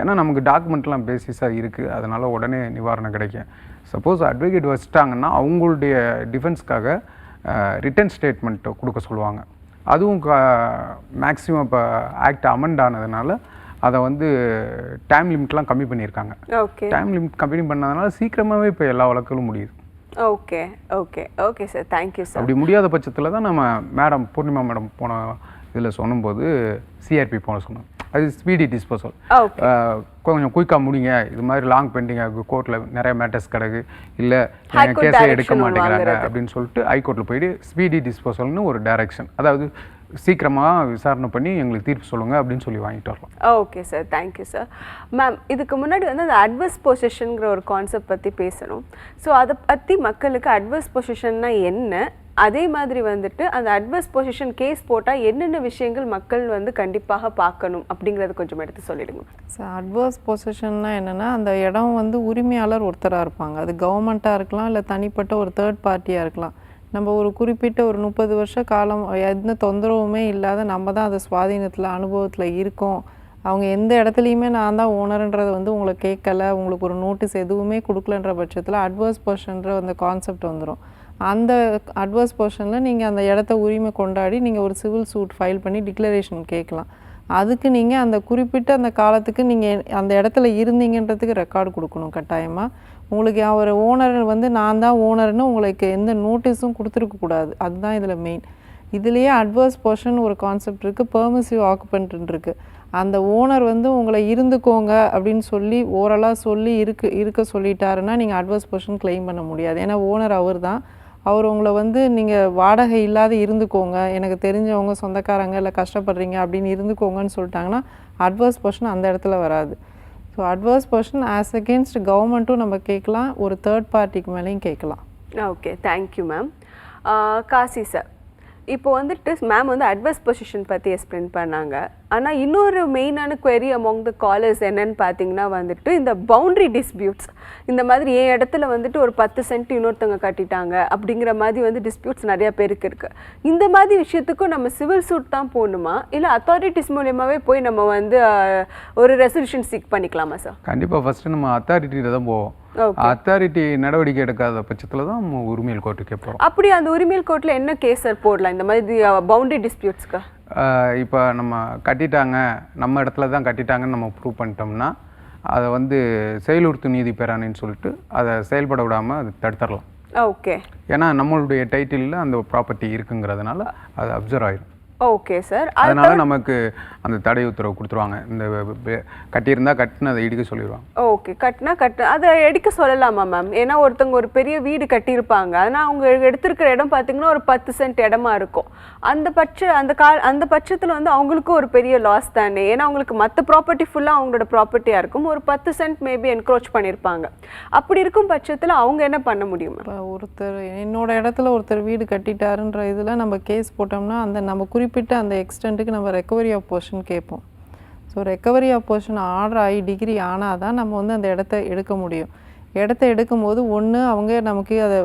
ஏன்னா நமக்கு டாக்குமெண்ட்லாம் பேசிஸாக இருக்குது, அதனால் உடனே நிவாரணம் கிடைக்கும். சப்போஸ் அட்வொகேட் வச்சுட்டாங்கன்னா அவங்களுடைய டிஃபென்ஸ்க்காக ரிட்டன் ஸ்டேட்மெண்ட் கொடுக்க சொல்லுவாங்க. அதுவும் மேக்ஸிமம் இப்போ ஆக்ட் அமெண்ட் ஆனதுனால அதை வந்து டைம் லிமிட்லாம் கம்மி பண்ணியிருக்காங்க. டைம் லிமிட் கம்மி பண்ணதுனால சீக்கிரமாகவே இப்போ எல்லா வழக்குகளும் முடியுது. Okay okay okay sir, thank you sir. அப்படி முடியாத பட்சத்தில் தான் நம்ம பூர்ணிமா மேடம் போன இதில் சொன்னும்போது சிஆர்பி போன சொன்னோம். அது ஸ்பீடி டிஸ்போசல், கொஞ்சம் குயிக்காக முடிங்க, இது மாதிரி லாங் பெண்டிங் ஆகும், கோர்ட்டில் நிறைய மேட்டர்ஸ் கிடக்கு, இல்லை கேஸே எடுக்க மாட்டேங்கிறாங்க அப்படின்னு சொல்லிட்டு ஹைகோர்ட்டில் போயிட்டு ஸ்பீடி டிஸ்போசல்னு ஒரு டைரக்ஷன், அதாவது சீக்கிரமாக விசாரணை பண்ணி எங்களுக்கு தீர்ப்பு சொல்லுங்கள் அப்படின்னு சொல்லி வாங்கிட்டு வரலாம். Okay sir, thank you sir. Ma'am, இதுக்கு முன்னாடி வந்து அந்த அட்வர்ஸ் பொசிஷனுங்கிற ஒரு கான்செப்ட் பற்றி பேசணும். ஸோ அதை பற்றி மக்களுக்கு அட்வர்ஸ் பொசிஷன்னா என்ன, அதே மாதிரி வந்துட்டு அந்த அட்வர்ஸ் பொசிஷன் கேஸ் போட்டால் என்னென்ன விஷயங்கள் மக்கள் வந்து கண்டிப்பாக பார்க்கணும் அப்படிங்கிறது கொஞ்சம் எடுத்து சொல்லிடுங்க. சார், அட்வர்ஸ் பொசிஷன்னா என்னென்னா, அந்த இடம் வந்து உரிமையாளர் ஒருத்தராக இருப்பாங்க. அது கவர்மெண்ட்டாக இருக்கலாம், இல்லை தனிப்பட்ட ஒரு தேர்ட் பார்ட்டியாக இருக்கலாம். நம்ம ஒரு குறிப்பிட்ட ஒரு 30 வருஷ காலம் எந்த தொந்தரவுமே இல்லாத நம்ம தான் அது சுவாதீனத்தில் அனுபவத்தில் இருக்கோம். அவங்க எந்த இடத்துலையுமே நான் தான் ஓனருன்றது வந்து உங்களை கேட்கலை, உங்களுக்கு ஒரு நோட்டீஸ் எதுவுமே கொடுக்கலன்ற பட்சத்தில் அட்வர்ஸ் பொசிஷன்ற அந்த கான்செப்ட் வந்துடும். அந்த அட்வர்ஸ் பொசிஷனில் நீங்கள் அந்த இடத்த உரிமை கொண்டாடி நீங்கள் ஒரு சிவில் சூட் ஃபைல் பண்ணி டிக்ளரேஷன் கேட்கலாம். அதுக்கு நீங்கள் அந்த குறிப்பிட்ட அந்த காலத்துக்கு நீங்கள் அந்த இடத்துல இருந்தீங்கன்றதுக்கு ரெக்கார்டு கொடுக்கணும் கட்டாயமாக. உங்களுக்கு அவர் ஓனர் வந்து நான் தான் ஓனர்னு உங்களுக்கு எந்த நோட்டீஸும் கொடுத்துருக்கக்கூடாது. அதுதான் இதில் மெயின். இதுலேயே அட்வர்ஸ் பொசிஷன் ஒரு கான்செப்ட் இருக்குது, பெர்மிசிவ் ஆக்குபென்ட்னு இருக்குது. அந்த ஓனர் வந்து உங்களை இருந்துக்கோங்க அப்படின்னு சொல்லி ஓரலாக சொல்லி இருக்க சொல்லிட்டாருன்னா நீங்கள் அட்வர்ஸ் பொசிஷன் கிளைம் பண்ண முடியாது. ஏன்னா ஓனர் அவர் தான். அவர் உங்களை வந்து நீங்கள் வாடகை இல்லாத இருந்துக்கோங்க, எனக்கு தெரிஞ்சவங்க சொந்தக்காரங்க இல்லை கஷ்டப்படுறீங்க அப்படின்னு இருந்துக்கோங்கன்னு சொல்லிட்டாங்கன்னா அட்வர்ஸ் பொசிஷன் அந்த இடத்துல வராது. So adverse position as against கவர்மெண்ட்டும் நம்ம கேட்கலாம், ஒரு தேர்ட் பார்ட்டிக்கு மேலேயும் கேட்கலாம். Okay, thank you ma'am. Kasi sir, இப்போ வந்துட்டு மேம் வந்து அட்வர்ஸ் பொசிஷன் பற்றி எக்ஸ்பிளைன் பண்ணாங்க. ஆனால் இன்னொரு மெயினான குவெரி அமாங் த காலர்ஸ் என்னன்னு பார்த்தீங்கன்னா வந்துட்டு இந்த பவுண்ட்ரி டிஸ்பியூட்ஸ். இந்த மாதிரி என் இடத்துல வந்துட்டு ஒரு 10 சென்ட் இன்னொருத்தவங்க கட்டிட்டாங்க அப்படிங்கிற மாதிரி வந்து டிஸ்பியூட்ஸ் நிறையா பேருக்கு இருக்குது. இந்த மாதிரி விஷயத்துக்கும் நம்ம சிவில் சூட் தான் போகணுமா, இல்லை அத்தாரிட்டிஸ் மூலியமாகவே போய் நம்ம வந்து ஒரு ரெசல்யூஷன் சீக் பண்ணிக்கலாமா சார்? கண்டிப்பாக ஃபஸ்ட்டு நம்ம அத்தாரிட்டியில் தான் போவோம். அத்தாரிட்டி நடவடிக்கை எடுக்காத பட்சத்தில் தான் நம்ம உரிமையல் கோர்ட்டுக்கே போகிறோம். அப்படி அந்த உரிமையல் கோர்ட்டில் என்ன கேஸ் சார் போடலாம் இந்த மாதிரி பவுண்டரி டிஸ்பியூட்ஸ்க்கு? இப்போ நம்ம கட்டிட்டாங்க, நம்ம இடத்துல தான் கட்டிட்டாங்கன்னு நம்ம ப்ரூவ் பண்ணிட்டோம்னா அதை வந்து செயலுறுத்து நீதி பெறானேன்னு சொல்லிட்டு அதை செயல்பட விடாமல் அது தடுத்துடலாம். ஓகே. ஏன்னா நம்மளுடைய டைட்டிலில் அந்த ப்ராப்பர்ட்டி இருக்குங்கிறதுனால அது அப்சர்வ் ஆயிடும். Okay sir. அதனால நமக்கு அந்த தடை உத்தரவு கொடுத்துருவாங்க. இந்த கட்டியிருந்தா கட்டுன்னு அதை இடிக்க சொல்லிடுவாங்க. ஓகே, கட்டினா அதை எடுக்க சொல்லலாமா மேம்? ஏன்னா ஒருத்தவங்க ஒரு பெரிய வீடு கட்டியிருப்பாங்க, ஆனால் அவங்க எடுத்திருக்கிற இடம் பார்த்தீங்கன்னா ஒரு 10 சென்ட் இடமா இருக்கும். அந்த பட்சத்தில் வந்து அவங்களுக்கும் ஒரு பெரிய லாஸ் தானே. ஏன்னா அவங்களுக்கு மற்ற ப்ராப்பர்ட்டி ஃபுல்லாக அவங்களோட ப்ராப்பர்ட்டியாக இருக்கும், ஒரு 10 சென்ட் மேபி என்க்ரோச் பண்ணியிருப்பாங்க. அப்படி இருக்கும் பட்சத்தில் அவங்க என்ன பண்ண முடியும்? இப்போ ஒருத்தர் என்னோட இடத்துல ஒருத்தர் வீடு கட்டிட்டாருன்ற இதில் நம்ம கேஸ் போட்டோம்னா அந்த நம்ம குறிப்பிட்ட அந்த எக்ஸ்டென்ட்டுக்கு நம்ம ரெக்கவரி ஆஃப் போர்ஷன் கேட்போம். So recovery of portion order ஆகி டிகிரி ஆனால் தான் நம்ம வந்து அந்த இடத்த எடுக்க முடியும். இடத்த எடுக்கும்போது ஒன்று அவங்க நமக்கு அதை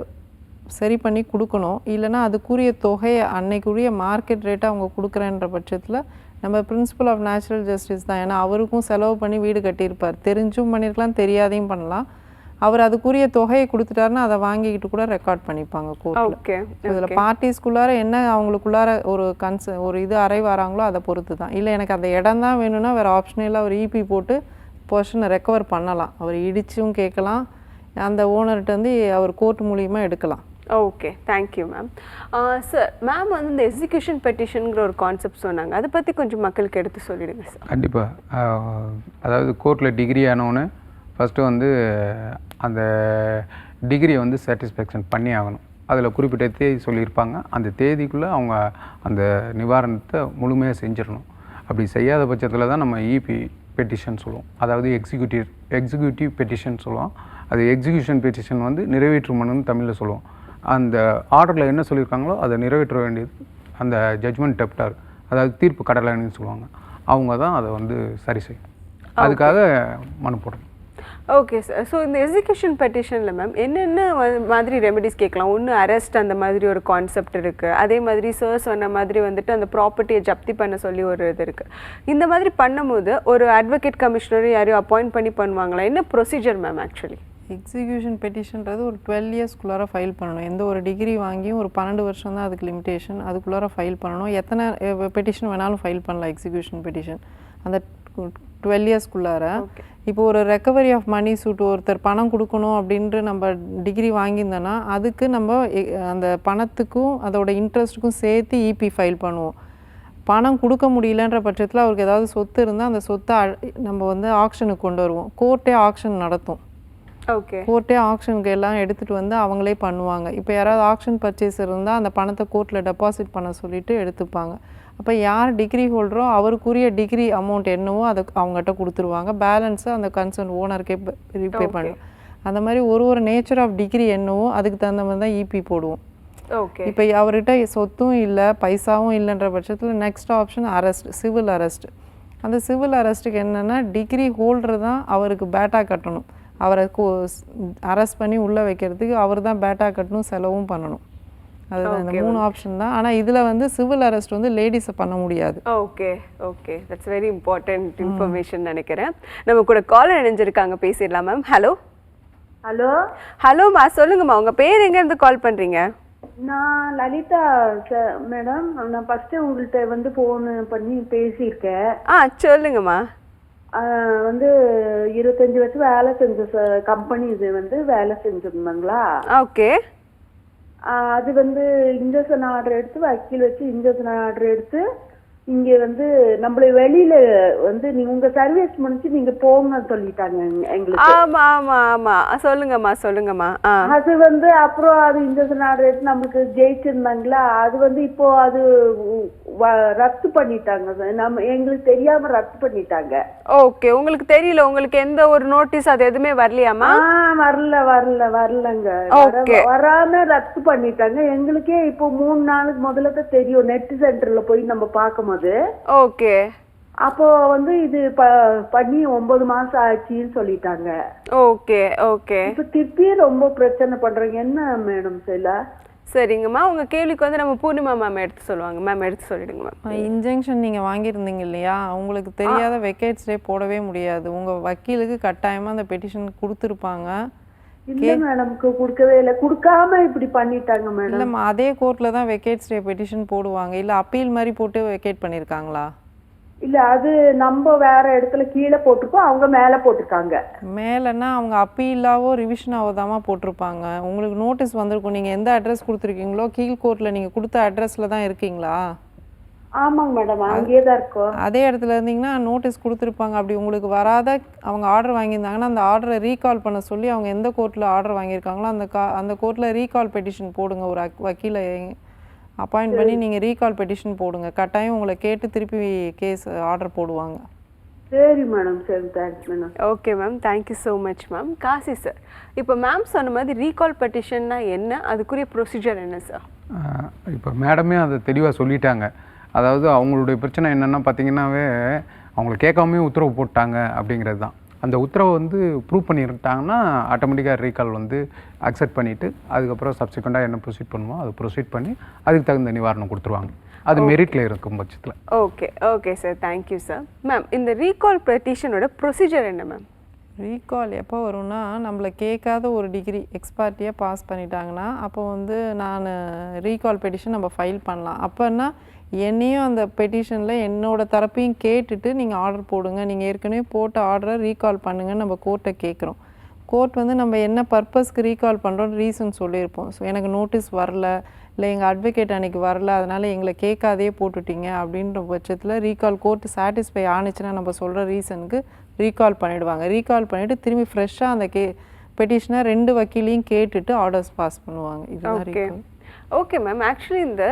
சரி பண்ணி கொடுக்கணும், இல்லைனா அதுக்குரிய தொகையை அன்னைக்குரிய மார்க்கெட் ரேட்டை அவங்க கொடுக்குறேன்ற பட்சத்தில் நம்ம பிரின்சிபல் ஆஃப் நேச்சுரல் ஜஸ்டிஸ் தான். ஏன்னா அவருக்கும் செலவு பண்ணி வீடு கட்டியிருப்பார், தெரிஞ்சும் பண்ணியிருக்கலாம் தெரியாதையும் பண்ணலாம். அவர் அதுக்குரிய தொகையை கொடுத்துட்டாருன்னா அதை வாங்கிக்கிட்டு கூட ரெக்கார்ட் பண்ணிப்பாங்க கோர்ட்டில். இதில் பார்ட்டிஸ்குள்ளார என்ன அவங்களுக்குள்ளார ஒரு இது வராங்களோ அதை பொறுத்து தான். இல்லை எனக்கு அந்த இடம் தான் வேணும்னா வேறு ஆப்ஷனே இல்லை, அவர் இபி போட்டு போர்ஷனை ரெக்கவர் பண்ணலாம். அவர் இடிச்சும் கேட்கலாம், அந்த ஓனர்கிட்ட வந்து அவர் கோர்ட் மூலியமாக எடுக்கலாம். Okay, thank you ma'am. Sir, ma'am வந்து இந்த எக்ஸிக்யூஷன் பெட்டிஷனுங்கிற ஒரு கான்செப்ட் சொன்னாங்க, அதை பற்றி கொஞ்சம் மக்களுக்கு எடுத்து சொல்லிடுங்க சார். கண்டிப்பாக. அதாவது கோர்ட்டில் டிகிரி ஆனோன்னு ஃபஸ்ட்டு வந்து அந்த டிகிரியை வந்து சாட்டிஸ்ஃபேக்ஷன் பண்ணி ஆகணும். அதில் குறிப்பிட்ட தேதி சொல்லியிருப்பாங்க, அந்த தேதிக்குள்ளே அவங்க அந்த நிவாரணத்தை முழுமையாக செஞ்சிடணும். அப்படி செய்யாத பட்சத்தில் தான் நம்ம இபி பெட்டிஷன் சொல்லுவோம், அதாவது எக்ஸிக்யூட்டிவ் பெட்டிஷன் சொல்லுவோம். அது எக்ஸிக்யூஷன் பெட்டிஷன் வந்து நிறைவேற்று மனுன்னு தமிழில் சொல்லுவோம். அந்த ஆர்டரில் என்ன சொல்லியிருக்காங்களோ அதை நிறைவேற்ற வேண்டியது அந்த ஜட்ஜ்மெண்ட் டெப்டார், அதாவது தீர்ப்பு கடலாளின்னு சொல்லுவாங்க, அவங்க தான் அதை வந்து சரி செய்யும். அதுக்காக மனு போடணும். Okay sir. ஸோ இந்த எக்ஸிக்யூஷன் பெட்டிஷனில் மேம் என்னென்ன மாதிரி ரெமெடிஸ் கேட்கலாம்? ஒன்று அரெஸ்ட், அந்த மாதிரி ஒரு கான்செப்ட் இருக்குது. அதே மாதிரி சார் சொன்ன மாதிரி வந்துட்டு அந்த ப்ராப்பர்ட்டியை ஜப்தி பண்ண சொல்லி ஒரு இது இருக்குது. இந்த மாதிரி பண்ணும்போது ஒரு அட்வொகேட் கமிஷனர் யாரையும் அப்பாயிண்ட் பண்ணி பண்ணுவாங்களா? என்ன ப்ரொசீஜர் மேம் ஆக்சுவலி? எக்ஸிக்யூஷன் பெட்டிஷன்றது ஒரு 12 இயர்ஸ்க்குள்ளார ஃபைல் பண்ணணும். எந்த ஒரு டிகிரி வாங்கியும் ஒரு 12 வருஷம் தான் அதுக்கு லிமிடேஷன், அதுக்குள்ளார ஃபைல் பண்ணணும். எத்தனை பெட்டிஷன் வேணாலும் ஃபைல் பண்ணலாம் எக்ஸிக்யூஷன் பெட்டிஷன் அந்த 12 இயர்ஸ்க்குள்ளார. இப்போ ஒரு ரெக்கவரி ஆஃப் மணி சூட் ஒருத்தர் பணம் கொடுக்கணும் அப்படின்ற நம்ம டிகிரி வாங்கியிருந்தோன்னா அதுக்கு நம்ம அந்த பணத்துக்கும் அதோட இன்ட்ரெஸ்ட்டுக்கும் சேர்த்து இபி ஃபைல் பண்ணுவோம். பணம் கொடுக்க முடியலன்ற பட்சத்தில் அவருக்கு ஏதாவது சொத்து இருந்தால் அந்த சொத்தை நம்ம வந்து ஆக்ஷனுக்கு கொண்டு வருவோம். கோர்ட்டே ஆக்ஷன் நடத்தும். ஓகே, கோர்ட்டே ஆக்ஷனுக்கு எல்லாம் எடுத்துகிட்டு வந்து அவங்களே பண்ணுவாங்க. இப்போ யாராவது ஆக்ஷன் பர்ச்சேஸ் இருந்தால் அந்த பணத்தை கோர்ட்டில் டெபாசிட் பண்ண சொல்லிவிட்டு எடுத்துப்பாங்க. அப்போ யார் டிகிரி ஹோல்டரோ அவருக்குரிய டிகிரி அமௌண்ட் என்னவோ அதை அவங்ககிட்ட கொடுத்துருவாங்க. பேலன்ஸை அந்த கன்சர்ன் ஓனருக்கே ரீபே பண்ணுவோம். அந்த மாதிரி ஒரு நேச்சர் ஆஃப் டிகிரி என்னவோ அதுக்கு தகுந்த மாதிரி தான் இபி போடுவோம். ஓகே. இப்போ அவர்கிட்ட சொத்தும் இல்லை பைசாவும் இல்லைன்ற பட்சத்தில் next option arrest, civil arrest. அந்த சிவில் அரெஸ்ட்டுக்கு என்னென்னா டிகிரி ஹோல்டர் தான் அவருக்கு பேட்டா கட்டணும். அவரை அரெஸ்ட் பண்ணி உள்ளே வைக்கிறதுக்கு அவர் தான் பேட்டா கட்டணும், செலவும் பண்ணணும். அதுதான் இந்த 3 ஆப்ஷன் தான். ஆனால் இதில் வந்து சிவில் அரெஸ்ட் வந்து லேடிஸை பண்ண முடியாது. Okay okay, that's very important information நினைக்கிறேன். நம்ம கூட காலர் இணைஞ்சிருக்காங்க, பேசிடலாம் மேம். ஹலோ ஹலோம்மா, சொல்லுங்கம்மா, உங்கள் பேர் எங்கேருந்து கால் பண்ணுறீங்க? நான் லலிதா மேடம். நான் ஃபஸ்ட்டு உங்கள்கிட்ட வந்து ஃபோன் பண்ணி பேசியிருக்கேன். சொல்லுங்கம்மா. வந்து 25 வருஷம் வேலை செஞ்ச கம்பெனி இது வந்து வேலை செஞ்சிருந்தாங்களா? ஓகே. அது வந்து இன்ஜெக்ஷன் ஆர்டர் எடுத்து வக்கீல் வச்சு இன்ஜெக்ஷன் ஆர்டர் எடுத்து இங்க வந்து நம்மள வெளியில வந்து உங்க சர்வீஸ் முடிச்சு நீங்க போங்க சொல்லிட்டாங்க எங்களுக்கு. ஆமா ஆமா ஆமா, சொல்லுங்கம்மா. அது வந்து அப்புறம் அது இன்ஜெக்ஷன் ஆர்டர் எடுத்து நம்மளுக்கு ஜெயிச்சிருந்தாங்களா, அது வந்து இப்போ அது ரத்து பண்ணிட்டாங்க. நம்ம எங்களுக்கு தெரியாம ரத்து பண்ணிட்டாங்க. ஓகே, உங்களுக்கு தெரியல, உங்களுக்கு எந்த ஒரு நோட்டீஸ் அது எதுவுமே வரலையாமா? வரலங்க. வராம ரத்து பண்ணிட்டாங்க. எங்களுக்கே இப்போ 3 நாளுக்கு முதல்ல தான் தெரியும், நெட் சென்டர்ல போய் நம்ம பார்க்கும்போது. ஓகே. அப்போ வந்து இது பண்ணி 9 மாசம் ஆச்சுன்னு சொல்லிட்டாங்க. Okay okay. இப்ப திருப்பி ரொம்ப பிரச்சனை பண்றீங்க, என்ன மேடம் செய்யல? சரிங்கம்மா, உங்க கேள்விக்கு வந்து நம்ம பூர்ணிமா மேம் எடுத்து சொல்லுவாங்க. மேம் எடுத்து சொல்லிடுங்க மேம். இன்ஜெக்ஷன் நீங்க வாங்கியிருந்தீங்க இல்லையா, உங்களுக்கு தெரியாத வெக்கேட்ஸ் டே போடவே முடியாது. உங்க வக்கீலுக்கு கட்டாயமா அந்த பெட்டிஷன் கொடுத்துருப்பாங்க. இல்ல மேடம், கொடுக்கவே இல்லை. கொடுக்காம இப்படி பண்ணிட்டாங்க மேடம். இல்லம்மா, அதே கோர்ட்ல தான் வெக்கேட்ஸ் டே பெட்டிஷன் போடுவாங்க. இல்ல அப்பீல் மாதிரி போட்டு வெக்கேட் பண்ணிருக்காங்களா? இல்ல அது நம்ம வேற இடத்துல கீழே போட்டிருக்கோம், அவங்க மேல போட்டிருக்காங்க. மேலேன்னா அவங்க அப்பீலாவோ ரிவிஷனாவோ தாம்மா போட்டிருப்பாங்க. உங்களுக்கு நோட்டீஸ் வந்திருக்கும். நீங்கள் எந்த அட்ரஸ் கொடுத்துருக்கீங்களோ கீழ்கோர்ட்டில் நீங்கள் கொடுத்த அட்ரஸில் தான் இருக்கீங்களா? ஆமாங்க மேடம், அங்கேயே தான் இருக்கோம். அதே இடத்துல இருந்தீங்கன்னா நோட்டீஸ் கொடுத்துருப்பாங்க. அப்படி உங்களுக்கு வராத அவங்க ஆர்டர் வாங்கியிருந்தாங்கன்னா அந்த ஆர்டரை ரீகால் பண்ண சொல்லி அவங்க எந்த கோர்ட்டில் ஆர்டர் வாங்கியிருக்காங்களோ அந்த கோர்ட்டில் ரீகால் பெட்டிஷன் போடுங்க. ஒரு வக்கீலை அப்பாயிண்ட் பண்ணி நீங்கள் ரீகால் பெட்டிஷன் போடுங்க. கட்டாயம் உங்களை கேட்டு திருப்பி கேஸ் ஆர்டர் போடுவாங்க. சரி மேடம், சரி, thanks madam. Okay ma'am, thank you so much ma'am. Kasi sir, இப்போ மேம் சொன்ன மாதிரி ரீகால் பெட்டிஷன்னா என்ன, அதுக்குரிய ப்ரொசீஜர் என்ன சார்? இப்போ மேடமே அதை தெளிவாக சொல்லிட்டாங்க. அதாவது அவங்களுடைய பிரச்சனை என்னென்னா பார்த்தீங்கன்னாவே அவங்கள கேட்காமே உத்தரவு போட்டாங்க அப்படிங்கிறது தான். அந்த உத்தரவை வந்து ப்ரூவ் பண்ணிட்டாங்கன்னா ஆட்டோமேட்டிக்காக ரீகால் வந்து அக்செப்ட் பண்ணிவிட்டு அதுக்கப்புறம் சப்சிக்வெண்ட்டாக என்ன ப்ரொசீட் பண்ணுமோ அதை ப்ரொசீட் பண்ணி அதுக்கு தகுந்த நிவாரணம் கொடுத்துருவாங்க. அது மெரிட்டில் இருக்கும் பட்சத்தில். Okay sir, thank you sir. Ma'am, இந்த ரீகால் பெட்டிஷனோட ப்ரொசீஜர் என்ன மேம்? ரீகால் எப்போ வரும்னா, நம்மளை கேட்காத ஒரு டிகிரி எக்ஸ்பர்ட்டியாக பாஸ் பண்ணிட்டாங்கன்னா அப்போ வந்து நான் ரீகால் பெட்டிஷன் நம்ம ஃபைல் பண்ணலாம். அப்போன்னா என்னையும் அந்த பெட்டிஷனில் என்னோடய தரப்பையும் கேட்டுட்டு நீங்கள் ஆர்டர் போடுங்க, நீங்கள் ஏற்கனவே போட்ட ஆர்டரை ரீகால் பண்ணுங்கன்னு நம்ம கோர்ட்டை கேட்குறோம். கோர்ட் வந்து நம்ம என்ன பர்பஸ்க்கு ரீகால் பண்ணுறோன்னு ரீசன் சொல்லியிருப்போம். ஸோ எனக்கு நோட்டீஸ் வரல, இல்லை எங்கள் அட்வொகேட் அன்றைக்கி வரல, அதனால் எங்களை கேட்காதே போட்டுட்டீங்க அப்படின்ற பட்சத்தில் ரீகால் கோர்ட்டு சாட்டிஸ்ஃபை ஆனிச்சுன்னா நம்ம சொல்கிற ரீசனுக்கு ரீகால் பண்ணிவிடுவாங்க. ரீகால் பண்ணிவிட்டு திரும்பி ஃப்ரெஷ்ஷாக அந்த பெட்டிஷனை 2 வக்கீலையும் கேட்டுட்டு ஆர்டர்ஸ் பாஸ் பண்ணுவாங்க. இதுதான். ஓகே மேம், ஆக்சுவலி இந்த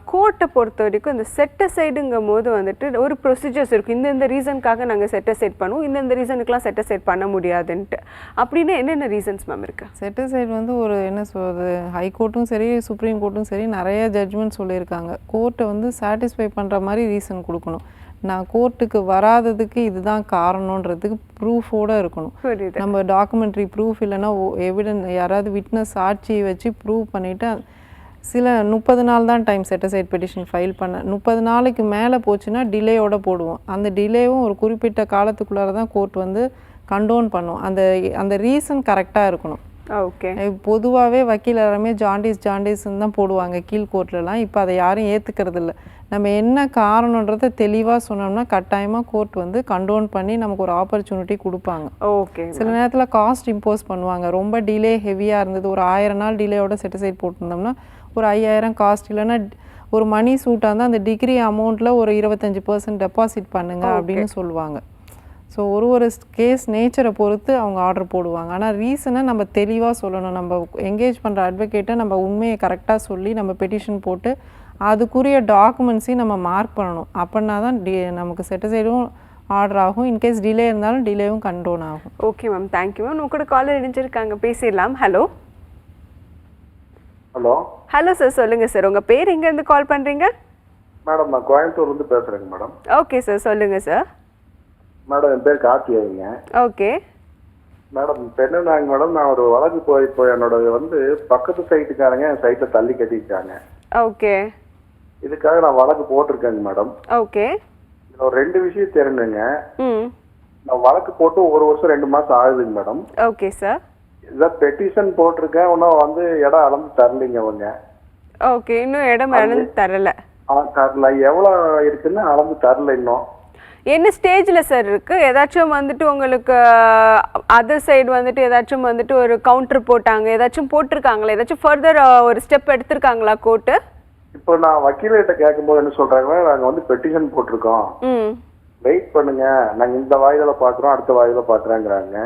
கோர்ட்டை பொறுத்த வரைக்கும் இந்த செட் அசைடுங்கும் போது வந்துட்டு ஒரு ப்ரொசீஜர்ஸ் இருக்கும். இந்த ரீசனுக்காக நாங்கள் செட் அசைட் பண்ணுவோம், இந்த ரீசனுக்குலாம் செட் அசைட் பண்ண முடியாதுன்ட்டு. அப்படின்னு என்னென்ன ரீசன்ஸ் மேம் இருக்கு? செட் அசைட் வந்து ஒரு என்ன சொல்கிறது, ஹைகோர்ட்டும் சரி சுப்ரீம் கோர்ட்டும் சரி நிறைய ஜட்ஜ்மெண்ட் சொல்லியிருக்காங்க. கோர்ட்டை வந்து சாட்டிஸ்ஃபை பண்ணுற மாதிரி ரீசன் கொடுக்கணும். நான் கோர்ட்டுக்கு வராததுக்கு இதுதான் காரணன்றதுக்கு ப்ரூஃபோடு இருக்கணும். நம்ம டாக்குமெண்ட்ரி ப்ரூஃப் இல்லைன்னா எவிடன்ஸ் யாராவது விட்னஸ் சாட்சியை வச்சு ப்ரூவ் பண்ணிவிட்டு சில 30 நாள் தான் time set aside petition file பண்ண. 30 நாளைக்கு மேலே போச்சுன்னா டிலேயோடு போடுவோம். அந்த டிலேவும் ஒரு குறிப்பிட்ட காலத்துக்குள்ளார தான் கோர்ட் வந்து கண்டோன் பண்ணும். அந்த ரீசன் கரெக்டாக இருக்கணும். ஓகே. பொதுவாகவே வக்கீல் எல்லாமே ஜாண்டிஸ்ன்னு தான் போடுவாங்க கீழ்கோர்ட்லலாம். இப்போ அதை யாரும் ஏற்றுக்கிறது இல்லை. நம்ம என்ன காரணன்றதை தெளிவாக சொன்னோம்னா கட்டாயமாக கோர்ட் வந்து கண்டோன் பண்ணி நமக்கு ஒரு ஆப்பர்ச்சுனிட்டி கொடுப்பாங்க. ஓகே. சில நேரத்தில் காஸ்ட் இம்போஸ் பண்ணுவாங்க. ரொம்ப டிலே ஹெவியாக இருந்தது, ஒரு 1000 நாள் டிலேயோட செட் அசைட் போட்டிருந்தோம்னா ஒரு 5000 காஸ்ட், இல்லைன்னா ஒரு மணி சூட்டாக இருந்தால் அந்த டிகிரி அமௌண்ட்டில் ஒரு 25% டெபாசிட் பண்ணுங்க அப்படின்னு சொல்லுவாங்க. ஸோ ஒரு கேஸ் நேச்சரை பொறுத்து அவங்க ஆர்டர் போடுவாங்க. ஆனால் ரீசனை நம்ம தெளிவாக சொல்லணும். நம்ம என்கேஜ் பண்ணுற அட்வொகேட்டை நம்ம உண்மையை கரெக்டாக சொல்லி நம்ம பெட்டிஷன் போட்டு அதுக்குரிய டாக்குமெண்ட்ஸையும் நம்ம மார்க் பண்ணணும். அப்படின்னா தான் நமக்கு செட் அசைடும் ஆர்டர் ஆகும். இன்கேஸ் டிலே இருந்தாலும் டிலேவும் கண்டோன் ஆகும். Okay ma'am, thank you ma'am. உங்க கூட காலர் இணைஞ்சிருக்காங்க, பேசிடலாம். ஹலோ ஹலோ சார், சொல்லுங்க சார், உங்க பேர் எங்கேருந்து கால் பண்றீங்க? மேடம், நான் கோயம்புத்தூர்லேருந்து பேசுகிறேங்க மேடம். ஓகே சார், சொல்லுங்க சார். மேடம், என் பேர் கார்த்திகேயங்க. ஓகே மேடம், இப்போ என்னன்னாங்க மேடம், நான் ஒரு வழக்கு இப்போ என்னோட வந்து பக்கத்து சைட்டுக்காரங்க என் சைட்டில் தள்ளி கட்டிட்டாங்க. ஓகே. இதுக்காக நான் வழக்கு போட்டிருக்கேங்க மேடம். ஓகே. இதில் ஒரு 2 விஷயம் தெரிஞ்சுங்க. நான் வழக்கு போட்டு 1 வருஷம் 2 மாதம் ஆகுதுங்க மேடம். Okay sir. இதான் பெட்டிஷன் போட்டிருக்கேன், இன்னும் வந்து இடம் அளந்து தரலைங்க அவங்க. ஓகே, இன்னும் இடம் அளந்து தரல? தரல. எவ்வளோ இருக்குன்னு அளந்து தரல இன்னும். என்ன ஸ்டேஜில் சார் இருக்கு? ஏதாச்சும் வந்துட்டு உங்களுக்கு அதர் சைடு வந்துட்டு ஏதாச்சும் வந்துட்டு ஒரு கவுண்டர் போட்டாங்க, ஏதாச்சும் போட்டிருக்காங்களா, ஏதாச்சும் ஃபர்தர் ஒரு ஸ்டெப் எடுத்திருக்காங்களா கோர்ட்டு? இப்போ நான் வக்கீல்கிட்ட கேட்கும்போது என்ன சொல்றாங்கன்னா, நாங்கள் வந்து பெட்டிஷன் போட்டிருக்கோம், வெயிட் பண்ணுங்க, நாங்கள் இந்த வாயில பார்க்குறோம், அடுத்த வாயில பார்க்குறேங்கிறாங்க.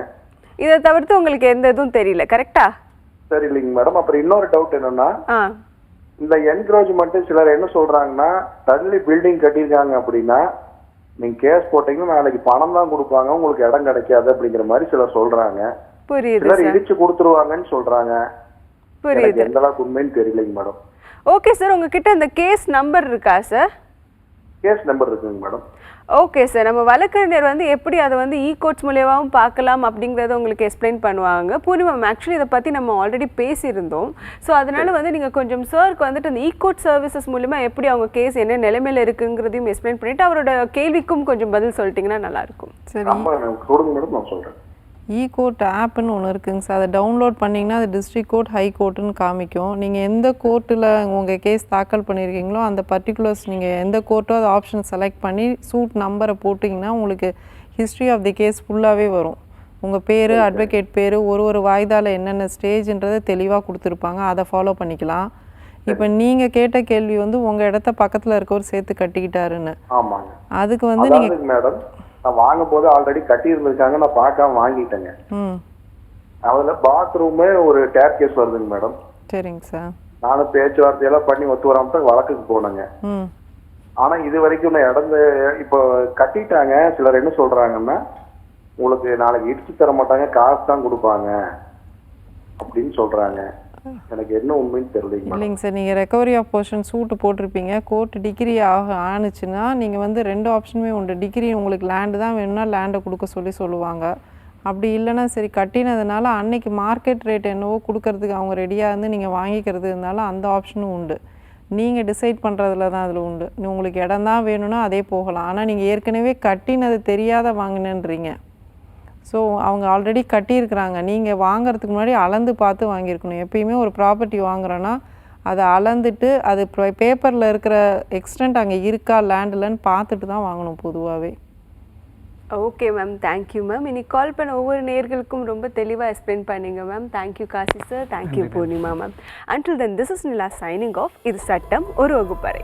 இதை தவிர்த்து உங்களுக்கு எந்த இதுவும் தெரியல, கரெக்டா? சரி இல்லைங்க மேடம். அப்புறம் இன்னொரு டவுட் என்னன்னா, இந்த என்க்ரோச்மெண்ட் சிலர் என்ன சொல்றாங்கன்னா, தள்ளி பில்டிங் கட்டியிருக்காங்க அப்படின்னா நீங்க கேஸ் போட்டீங்கன்னா நாளைக்கு பணம் தான் கொடுப்பாங்க, உங்களுக்கு இடம் கிடைக்காது அப்படிங்கிற மாதிரி சிலர் சொல்றாங்க. புரியுது. சிலர் இடிச்சு கொடுத்துருவாங்கன்னு சொல்றாங்க. புரியுது. எந்த அளவுக்கு உண்மைன்னு தெரியலைங்க மேடம். ஓகே சார், உங்ககிட்ட அந்த கேஸ் நம்பர் இருக்கா சார்? கேஸ் நம்பர் இருக்குங்க மேடம். ஓகே சார், நம்ம வழக்கறிஞர் வந்து எப்படி அதை வந்து கோர்ட்ஸ் மூலியமாகவும் பார்க்கலாம் அப்படிங்கிறத உங்களுக்கு எக்ஸ்பிளைன் பண்ணுவாங்க. பூர்ணிமா மேம், ஆக்சுவலி இதை பற்றி நம்ம ஆல்ரெடி பேசியிருந்தோம். ஸோ அதனால வந்து நீங்கள் கொஞ்சம் சாருக்கு வந்துட்டு அந்த கோர்ட் சர்வீசஸ் மூலிமா எப்படி அவங்க கேஸ் என்ன நிலைமையில் இருக்குங்கிறதையும் எக்ஸ்பிளைன் பண்ணிவிட்டு அவரோட கேள்விக்கும் கொஞ்சம் பதில் சொல்லிட்டிங்கன்னா நல்லாயிருக்கும். சரி, சொல்லுங்க மேடம், நான் சொல்கிறேன். கோர்ட் ஆப்னு ஒன்று இருக்குங்க சார். அதை டவுன்லோட் பண்ணிங்கன்னா அது டிஸ்ட்ரிக்ட் கோர்ட் ஹை கோர்ட்டுன்னு காமிக்கும். நீங்கள் எந்த கோர்ட்டில் உங்கள் கேஸ் தாக்கல் பண்ணியிருக்கீங்களோ அந்த பர்டிகுலர்ஸ் நீங்கள் எந்த கோர்ட்டோ அது ஆப்ஷன் செலக்ட் பண்ணி சூட் நம்பரை போட்டிங்கன்னா உங்களுக்கு ஹிஸ்ட்ரி ஆஃப் தி கேஸ் ஃபுல்லாகவே வரும். உங்கள் பேர், அட்வொகேட் பேர், ஒரு வாய்தாவில் என்னென்ன ஸ்டேஜ்ன்றதை தெளிவாக கொடுத்துருப்பாங்க. அதை ஃபாலோ பண்ணிக்கலாம். இப்போ நீங்கள் கேட்ட கேள்வி வந்து உங்கள் இடத்த பக்கத்தில் இருக்கவர் சேர்த்து கட்டிக்கிட்டாருன்னு. ஆமாங்க. அதுக்கு வந்து நீங்கள் மேடம் நான் வாங்கும் போது ஆல்ரெடி கட்டி இருந்திருக்காங்க, நான் பார்க்காம வாங்கிட்டேங்க. அதுல பாத்ரூமே ஒரு டேர் கேஸ் வருதுங்க மேடம். சரிங்க சார். நானும் பேச்சுவார்த்தையெல்லாம் பண்ணி ஒத்து வராம வழக்குக்கு போனேங்க. ஆனா இது வரைக்கும் நான் இடந்து இப்போ கட்டிட்டாங்க. சிலர் என்ன சொல்றாங்கன்னா உங்களுக்கு நாளைக்கு இடிச்சு தர மாட்டாங்க, காசு தான் கொடுப்பாங்க அப்படின்னு சொல்றாங்க. எனக்கு என்ன உண்மைன்னு தெரியல. இல்லைங்க சார், நீங்கள் ரெக்கவரி ஆஃப் போர்ஷன் சூட்டு போட்டிருப்பீங்க. கோர்ட் டிகிரி ஆணுச்சுன்னா நீங்கள் வந்து 2 ஆப்ஷனுமே உண்டு. டிகிரி உங்களுக்கு லேண்டு தான் வேணும்னா லேண்டை கொடுக்க சொல்லுவாங்க. அப்படி இல்லைன்னா சரி கட்டினதுனால அன்னைக்கு மார்க்கெட் ரேட் என்னவோ கொடுக்கறதுக்கு அவங்க ரெடியாக இருந்து நீங்கள் வாங்கிக்கிறது இருந்தாலும் அந்த ஆப்ஷனும் உண்டு. நீங்கள் டிசைட் பண்ணுறதுல தான் அதில் உண்டு. உங்களுக்கு இடம் தான் வேணும்னா அதே போகலாம். ஆனால் நீங்கள் ஏற்கனவே கட்டினது தெரியாத வாங்கினேன்றீங்க. ஸோ அவங்க ஆல்ரெடி கட்டியிருக்கிறாங்க. நீங்கள் வாங்குறதுக்கு முன்னாடி அளந்து பார்த்து வாங்கியிருக்கணும். எப்பயுமே ஒரு ப்ராப்பர்ட்டி வாங்குறோன்னா அதை அளந்துட்டு அது பேப்பரில் இருக்கிற எக்ஸ்டெண்ட் அங்கே இருக்கா லேண்டில்னு பார்த்துட்டு தான் வாங்கணும் பொதுவாகவே. Okay ma'am, thank you ma'am. இன்னைக்கு கால் பண்ண ஒவ்வொரு நேயர்களுக்கும் ரொம்ப தெளிவாக எக்ஸ்பிளைன் பண்ணீங்க ma'am. Thank you Kasi sir, thank you Poornima ma'am. Until then this is Nila signing off. இது சட்டம் ஒரு வகுப்பறை.